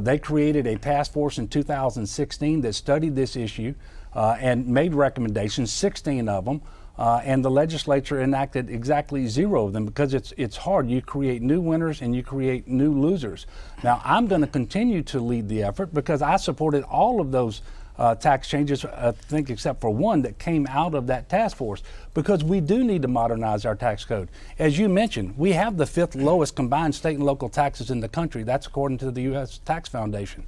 They created a task force in 2016 that studied this issue and made recommendations, 16 of them, and the legislature enacted exactly 0 of them because it's hard. You create new winners and you create new losers. Now, I'm going to continue to lead the effort because I supported all of those tax changes, I think except for one that came out of that task force, because we do need to modernize our tax code. As you mentioned, we have the 5th lowest combined state and local taxes in the country. That's according to the U.S. Tax Foundation.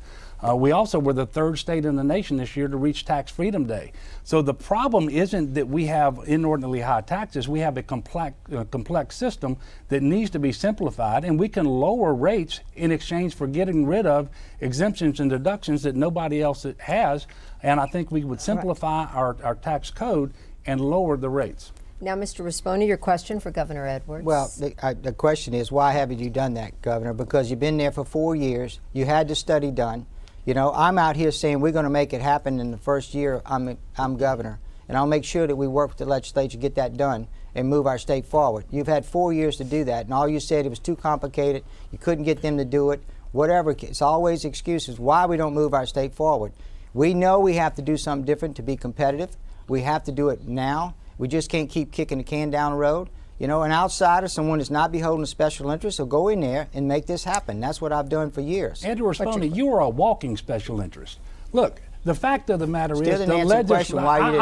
We also were the 3rd state in the nation this year to reach Tax Freedom Day. So the problem isn't that we have inordinately high taxes. We have a complex system that needs to be simplified, and we can lower rates in exchange for getting rid of exemptions and deductions that nobody else has. And I think we would simplify our tax code and lower the rates. Now, Mr. Rispone, your question for Governor Edwards. Well, the question is, why haven't you done that, Governor? Because you've been there for 4 years. You had the study done. I'm out here saying we're going to make it happen in the first year I'm governor, and I'll make sure that we work with the legislature to get that done and move our state forward. You've had 4 years to do that, and all you said it was too complicated. You couldn't get them to do it. Whatever, it's always excuses why we don't move our state forward. We know we have to do something different to be competitive. We have to do it now. We just can't keep kicking the can down the road. An outsider, someone that's not beholden to special interests, will go in there and make this happen. That's what I've done for years. Eddie Rispone, you are a walking special interest. Look, the fact of the matter is, the legislature. Why you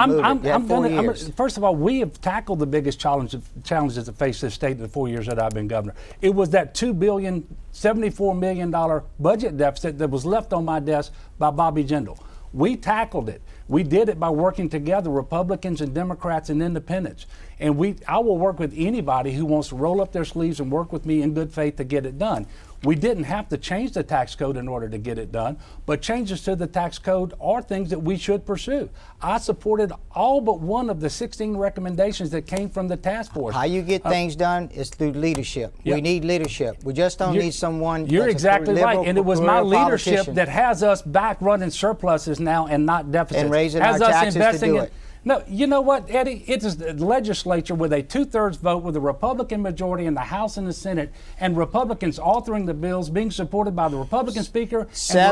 didn't move it? First of all, we have tackled the biggest challenges that face this state in the 4 years that I've been governor. It was that $2 billion, $74 million budget deficit that was left on my desk by Bobby Jindal. We tackled it. We did it by working together, Republicans and Democrats and independents. And I will work with anybody who wants to roll up their sleeves and work with me in good faith to get it done. We didn't have to change the tax code in order to get it done, but changes to the tax code are things that we should pursue. I supported all but one of the 16 recommendations that came from the task force. How you get things done is through leadership. Yep. We need leadership. We just don't need someone. You're exactly right, and it was my leadership politician that has us back running surpluses now and not deficits. and raising has our us taxes to investing do in, it. No, you know what, Eddie? It is the legislature with a 2/3 vote with a Republican majority in the House and the Senate, and Republicans authoring the bills being supported by the Republican Speaker and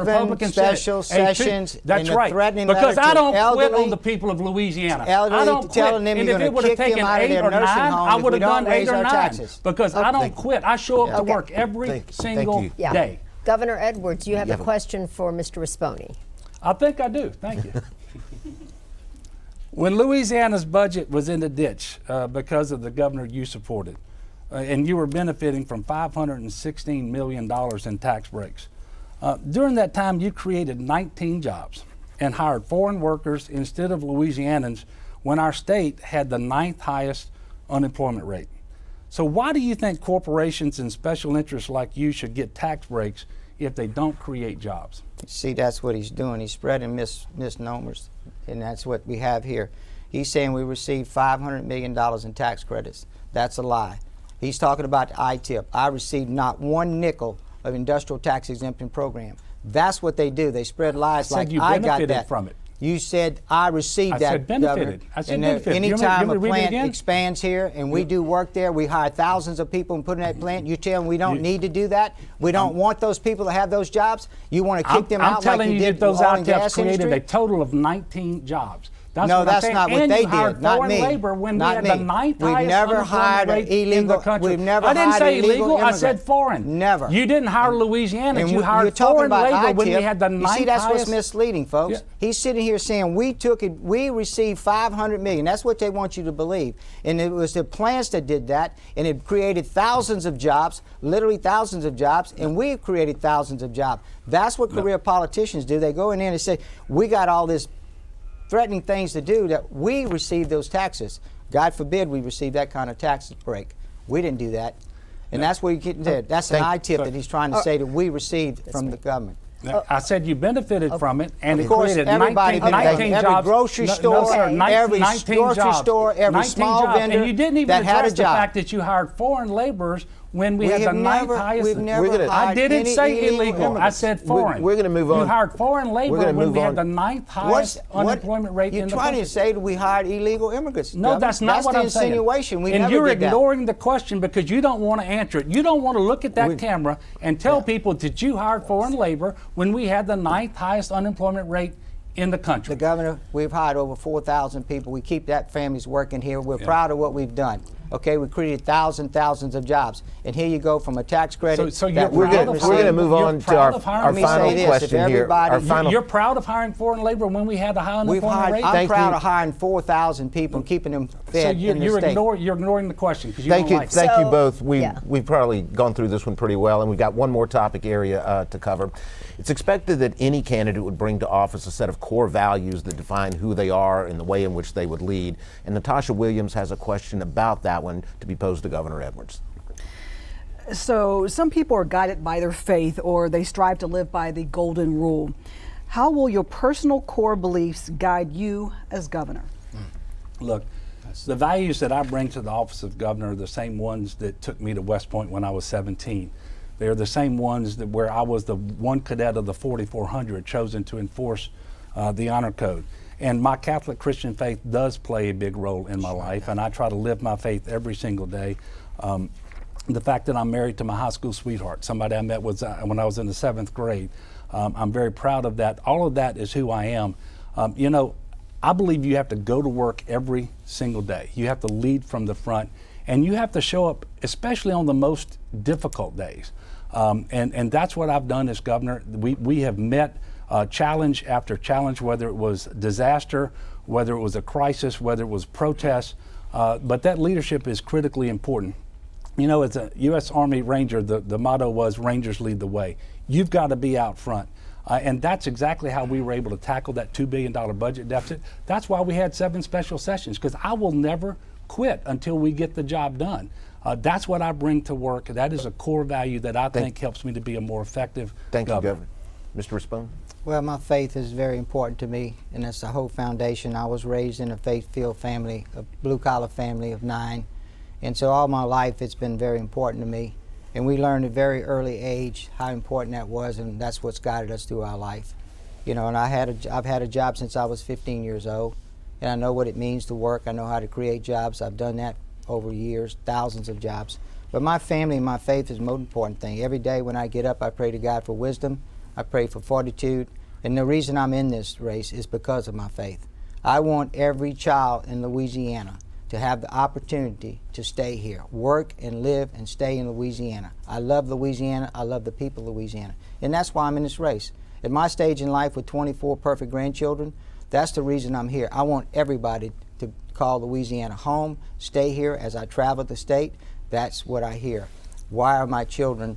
the Republican special Senate. sessions. That's and right. threatening Because letter I don't to quit elderly, on the people of Louisiana. elderly I don't quit. telling them And you're if it going would to have kick taken them out of 8 their or 9, nursing I homes would if have we done don't 8 raise or our 9. taxes. Because I don't quit. I show up to work every Thank single you. Yeah. day. Governor Edwards, you have a question for Mr. Rispone. I think I do. Thank you. When Louisiana's budget was in the ditch because of the governor you supported, and you were benefiting from $516 million in tax breaks, during that time you created 19 jobs and hired foreign workers instead of Louisianans when our state had the 9th highest unemployment rate. So why do you think corporations and special interests like you should get tax breaks if they don't create jobs? See, that's what he's doing. He's spreading misnomers, and that's what we have here. He's saying we received $500 million in tax credits. That's a lie. He's talking about the ITIP. I received not one nickel of industrial tax exemption program. That's what they do. They spread lies like I got that. From it. You said I received that. I said benefited. Governor. I said and benefited. anytime a read it plant again? expands here and we do work there, we hire thousands of people and put in that plant. You tell them we don't need to do that. We don't want those people to have those jobs. You want to kick them out telling like you you did that those oil and gas ITFs created industry? a total of 19 jobs. That's No, what that's I'm saying. not what And they you hired did. Not foreign me. labor when Not we had me. the 9th We've highest never unemployment hired rate in illegal- the country. we've never I didn't hired say illegal illegal. I said immigrants. foreign. Never. You didn't hire Louisianans. And You you're hired talking foreign about labor when we ITIP. had the 9th You see, that's what's highest. misleading, folks. Yeah. He's sitting here saying we received $500 million. That's what they want you to believe. And it was the plants that did that, and it created thousands of jobs, literally thousands of jobs, and we've created thousands of jobs. That's what career politicians do. They go in there and say, we got all this threatening things to do that we receive those taxes. God forbid we receive that kind of tax break. We didn't do that. And that's where you get there. That's an ITIP that he's trying to say that we received from the government. I said you benefited from it, and Of course, it created everybody 19 every jobs. grocery store, no, sir, every 19 grocery jobs. store, every 19 small jobs. vendor And you didn't even that had address a the job. fact that you hired foreign laborers when we had the have 9th never- highest. we've never gonna- I hired didn't any say illegal. I immigrants. said foreign. We're gonna move You on. hired foreign labor gonna when move we had on. the 9th highest unemployment rate in the You're trying country. to say that we hired illegal immigrants. No, Governor. that's not what the I'm saying. insinuation. We and never you're did that. ignoring the question because you don't want to answer it. You don't want to look at that camera and tell people that you hired foreign labor when we had the 9th highest unemployment rate in the country. The governor, we've hired over 4,000 people. We keep that families working here. We're proud of what we've done. Okay, we created thousands of jobs, and here you go from a tax credit. So you're that proud didn't of receive. We're going to move You're on to proud our of hiring- our Let me say final this, if question here. everybody- Our final. You're proud of hiring foreign labor when we had the high We've unemployment hired, rate? I'm Thank proud you. of hiring 4,000 people and keeping them So fed in the you're state. ignoring the question because you Thank don't you, like it. thank you So, both. yeah. We've probably gone through this one pretty well, and we've got one more topic area to cover. It's expected that any candidate would bring to office a set of core values that define who they are and the way in which they would lead. And Natasha Williams has a question about that one to be posed to Governor Edwards. So some people are guided by their faith or they strive to live by the golden rule. How will your personal core beliefs guide you as governor? Look, the values that I bring to the office of governor are the same ones that took me to West Point when I was 17. They're the same ones that where I was the one cadet of the 4,400 chosen to enforce the honor code. And my Catholic Christian faith does play a big role in my life, and I try to live my faith every single day. The fact that I'm married to my high school sweetheart, somebody I met when I was in the 7th grade, I'm very proud of that. All of that is who I am. You know, I believe you have to go to work every single day. You have to lead from the front, and you have to show up, especially on the most difficult days. And that's what I've done as governor. We have met challenge after challenge, whether it was disaster, whether it was a crisis, whether it was protests, but that leadership is critically important. You know, as a U.S. Army Ranger, the motto was Rangers lead the way. You've got to be out front. And that's exactly how we were able to tackle that $2 billion budget deficit. That's why we had 7 special sessions, because I will never quit until we get the job done. That's what I bring to work. That is a core value that I think helps me to be a more effective governor. Mr. Rispone? Well, my faith is very important to me, and that's the whole foundation. I was raised in a faith-filled family, a blue-collar family of 9, and so all my life it's been very important to me. And we learned at a very early age how important that was, and that's what's guided us through our life. You know, and I've had a job since I was 15 years old, and I know what it means to work. I know how to create jobs. I've done that over years, thousands of jobs. But my family and my faith is the most important thing. Every day when I get up, I pray to God for wisdom. I pray for fortitude. And the reason I'm in this race is because of my faith. I want every child in Louisiana to have the opportunity to stay here, work and live and stay in Louisiana. I love Louisiana. I love the people of Louisiana. And that's why I'm in this race. At my stage in life with 24 perfect grandchildren, that's the reason I'm here. I want everybody to call Louisiana home, stay here as I travel the state. That's what I hear. Why are my children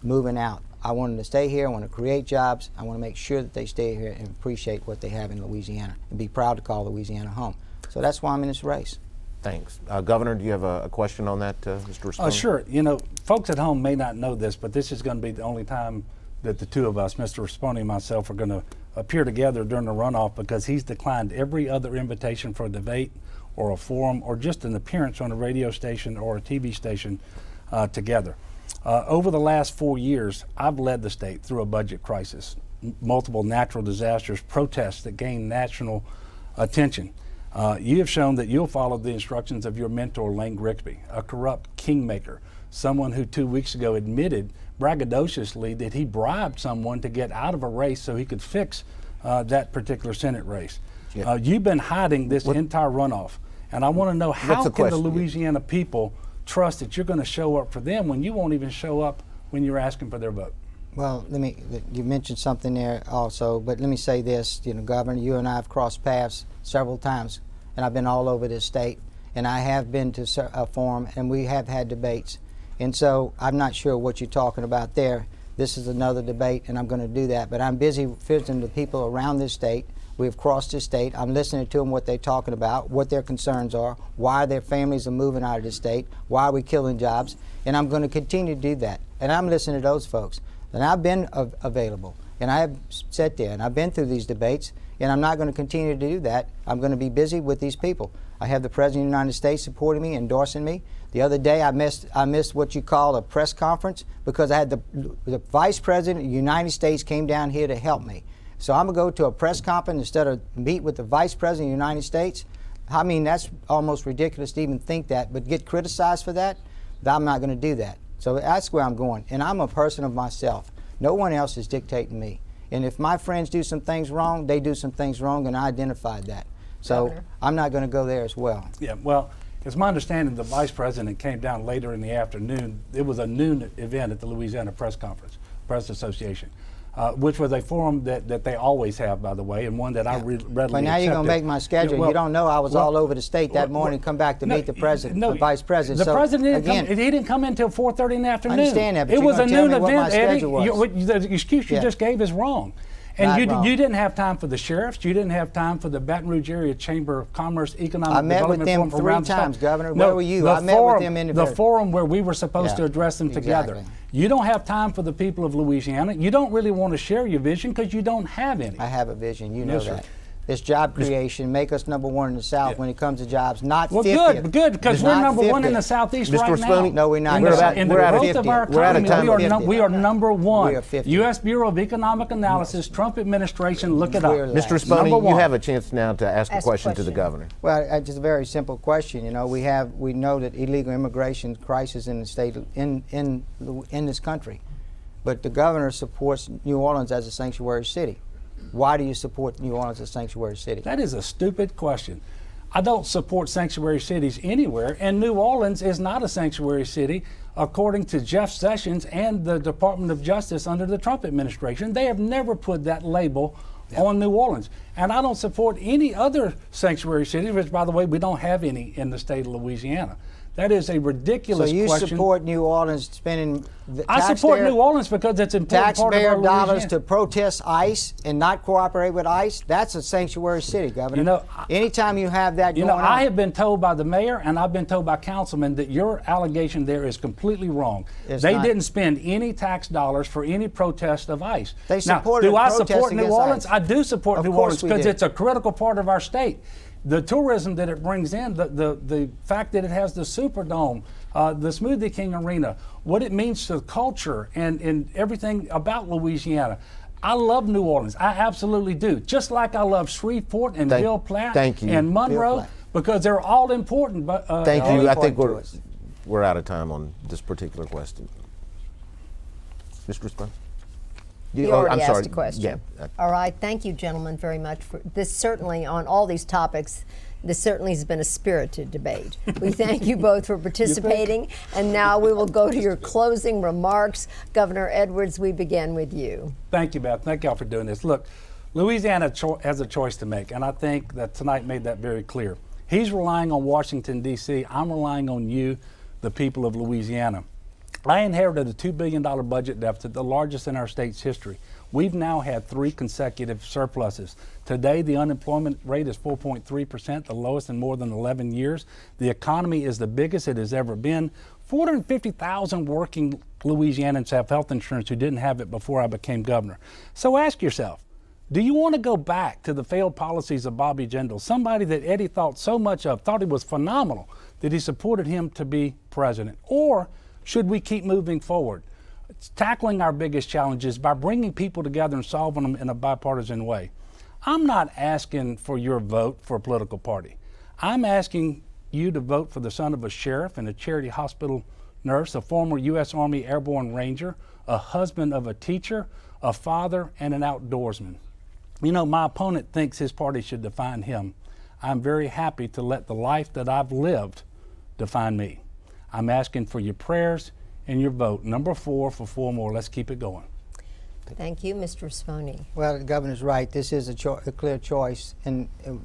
moving out? I want them to stay here. I want to create jobs. I want to make sure that they stay here and appreciate what they have in Louisiana and be proud to call Louisiana home. So that's why I'm in this race. Thanks. Governor, do you have a question on that, Mr. Rispone? Sure. You know, folks at home may not know this, but this is going to be the only time that the two of us, Mr. Rispone and myself, are going to appear together during the runoff, because he's declined every other invitation for a debate or a forum or just an appearance on a radio station or a TV station together. Over the last 4 years, I've led the state through a budget crisis, multiple natural disasters, protests that gained national attention. You have shown that you'll follow the instructions of your mentor, Lane Grigsby, a corrupt kingmaker, someone who 2 weeks ago admitted braggadociously that he bribed someone to get out of a race so he could fix that particular Senate race. Yeah. You've been hiding this entire runoff, and I want to know, how can the Louisiana people trust that you're going to show up for them when you won't even show up when you're asking for their vote? Well, you mentioned something there also, but let me say this, you know, Governor, you and I have crossed paths several times, and I've been all over this state, and I have been to a forum, and we have had debates. And so I'm not sure what you're talking about there. This is another debate, and I'm going to do that. But I'm busy visiting the people around this state. We've crossed this state. I'm listening to them, what they're talking about, what their concerns are, why their families are moving out of the state, why are we killing jobs, and I'm going to continue to do that. And I'm listening to those folks. And I've been available, and I have sat there, and I've been through these debates, and I'm not going to continue to do that. I'm going to be busy with these people. I have the President of the United States supporting me, endorsing me. The other day I missed what you call a press conference because I had the Vice President of the United States came down here to help me. So I'm going to go to a press conference instead of meet with the Vice President of the United States. I mean, that's almost ridiculous to even think that, but get criticized for that? I'm not going to do that. So that's where I'm going. And I'm a person of myself. No one else is dictating me. And if my friends do some things wrong, they do some things wrong, and I identified that. So I'm not going to go there as well. Yeah, well, it's my understanding the Vice President came down later in the afternoon. It was a noon event at the Louisiana Press Conference, Press Association, which was a forum that they always have, by the way, and one that I readily accepted. But now you're going to make my schedule. Yeah, well, you don't know I was all over the state that morning, come back to meet the President, the Vice President. The President he didn't come in until 4:30 in the afternoon. I understand that, but it was a noon event, Eddie. The excuse you just gave is wrong. And you didn't have time for the sheriffs. You didn't have time for the Baton Rouge Area Chamber of Commerce Economic Development Forum. I met with them 3 times, Governor. Where were you? I met with them individually. The forum where we were supposed to address them together. You don't have time for the people of Louisiana. You don't really want to share your vision because you don't have any. I have a vision. You know that. It's job creation, make us #1 in the South when it comes to jobs, not 50th. Well, good, because we're #1 in the Southeast right now. No, we're not. In the growth of our economy, we are #1. U.S. Bureau of Economic Analysis, Trump administration, look it up. Mr. Rispone, you have a chance now to ask a question to the governor. Well, just a very simple question. You know, we know that illegal immigration crisis in the state, in this country, but the governor supports New Orleans as a sanctuary city. Why do you support New Orleans as a sanctuary city? That is a stupid question. I don't support sanctuary cities anywhere, and New Orleans is not a sanctuary city according to Jeff Sessions and the Department of Justice under the Trump administration. They have never put that label on New Orleans. And I don't support any other sanctuary cities, which, by the way, we don't have any in the state of Louisiana. That is a ridiculous So you question. support New Orleans spending the I support New Orleans because it's an important part of our taxpayer dollars Louisiana. to protest ICE and not cooperate with ICE? That's a sanctuary city, Governor. You know, anytime you have that You going know, on. I have been told by the mayor and I've been told by councilmen that your allegation there is completely wrong. They not. didn't spend any tax dollars for any protest of ICE. They now, supported do I protest support New against Orleans? ICE. I do support Of New course Orleans we because did. it's a critical part of our state. The tourism that it brings in, the fact that it has the Superdome, the Smoothie King Arena, what it means to culture and everything about Louisiana. I love New Orleans. I absolutely do. Just like I love Shreveport and Ville Platte and Monroe, because they're all important. But thank you. I think we're out of time on this particular question. Mr. Rispone? You already asked a question. Yeah. All right. Thank you, gentlemen, very much for this. Certainly, on all these topics, this certainly has been a spirited debate. We thank you both for participating. And now we will go to your closing remarks. Governor Edwards, we begin with you. Thank you, Beth. Thank y'all for doing this. Look, Louisiana has a choice to make, and I think that tonight made that very clear. He's relying on Washington, D.C. I'm relying on you, the people of Louisiana. I inherited a $2 billion budget deficit, the largest in our state's history. We've now had 3 consecutive surpluses. Today, the unemployment rate is 4.3%, the lowest in more than 11 years. The economy is the biggest it has ever been. 450,000 working Louisianans have health insurance who didn't have it before I became governor. So ask yourself, do you want to go back to the failed policies of Bobby Jindal, somebody that Eddie thought so much of, thought he was phenomenal, that he supported him to be president? Or should we keep moving forward, tackling our biggest challenges by bringing people together and solving them in a bipartisan way? I'm not asking for your vote for a political party. I'm asking you to vote for the son of a sheriff and a charity hospital nurse, a former U.S. Army Airborne Ranger, a husband of a teacher, a father, and an outdoorsman. You know, my opponent thinks his party should define him. I'm very happy to let the life that I've lived define me. I'm asking for your prayers and your vote. Number 4 for 4 more. Let's keep it going. Thank you, Mr. Rispone. Well, the governor's right. This is a clear choice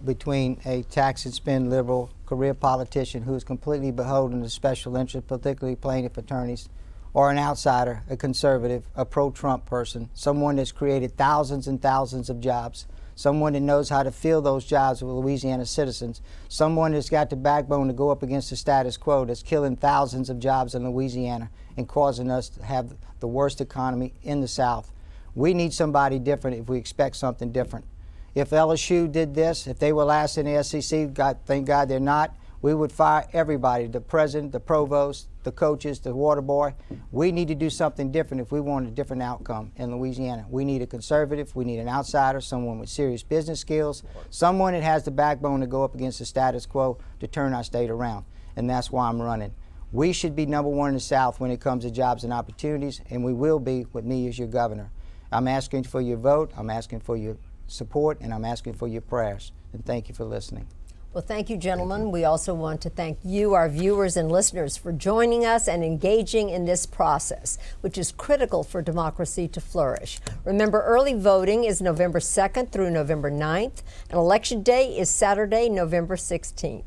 between a tax and spend liberal career politician who is completely beholden to special interests, particularly plaintiff attorneys, or an outsider, a conservative, a pro-Trump person, someone that's created thousands and thousands of jobs, someone that knows how to fill those jobs with Louisiana citizens, someone that's got the backbone to go up against the status quo that's killing thousands of jobs in Louisiana and causing us to have the worst economy in the South. We need somebody different if we expect something different. If LSU did this, if they were last in the SEC, thank God they're not, we would fire everybody, the president, the provost, the coaches, the water boy. We need to do something different if we want a different outcome in Louisiana. We need a conservative, we need an outsider, someone with serious business skills, someone that has the backbone to go up against the status quo to turn our state around. And that's why I'm running. We should be number 1 in the South when it comes to jobs and opportunities, and we will be with me as your governor. I'm asking for your vote, I'm asking for your support, and I'm asking for your prayers. And thank you for listening. Well, thank you, gentlemen. We also want to thank you, our viewers and listeners, for joining us and engaging in this process, which is critical for democracy to flourish. Remember, early voting is November 2nd through November 9th, and Election Day is Saturday, November 16th.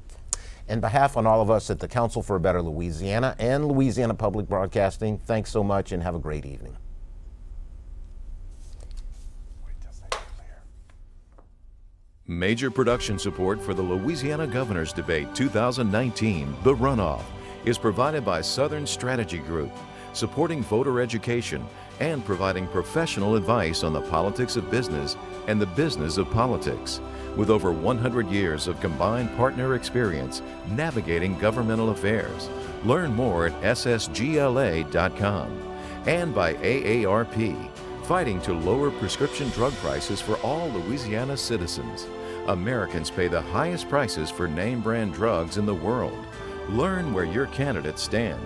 On behalf of all of us at the Council for a Better Louisiana and Louisiana Public Broadcasting, thanks so much and have a great evening. Major production support for the Louisiana Governor's Debate 2019, The Runoff, is provided by Southern Strategy Group, supporting voter education and providing professional advice on the politics of business and the business of politics. With over 100 years of combined partner experience navigating governmental affairs. Learn more at ssgla.com. And by AARP, fighting to lower prescription drug prices for all Louisiana citizens. Americans pay the highest prices for name brand drugs in the world. Learn where your candidates stand.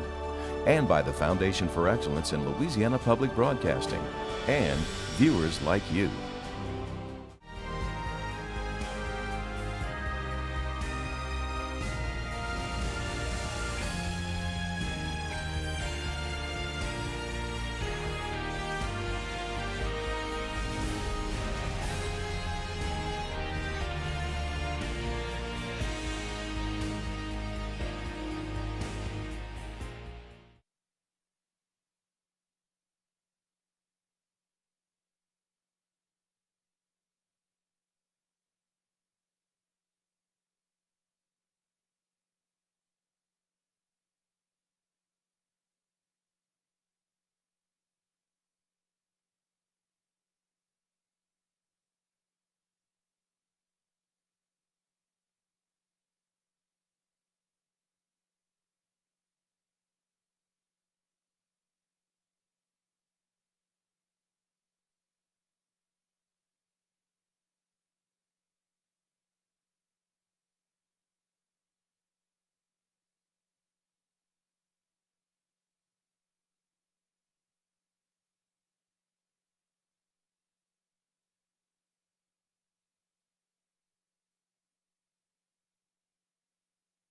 And by the Foundation for Excellence in Louisiana Public Broadcasting and viewers like you.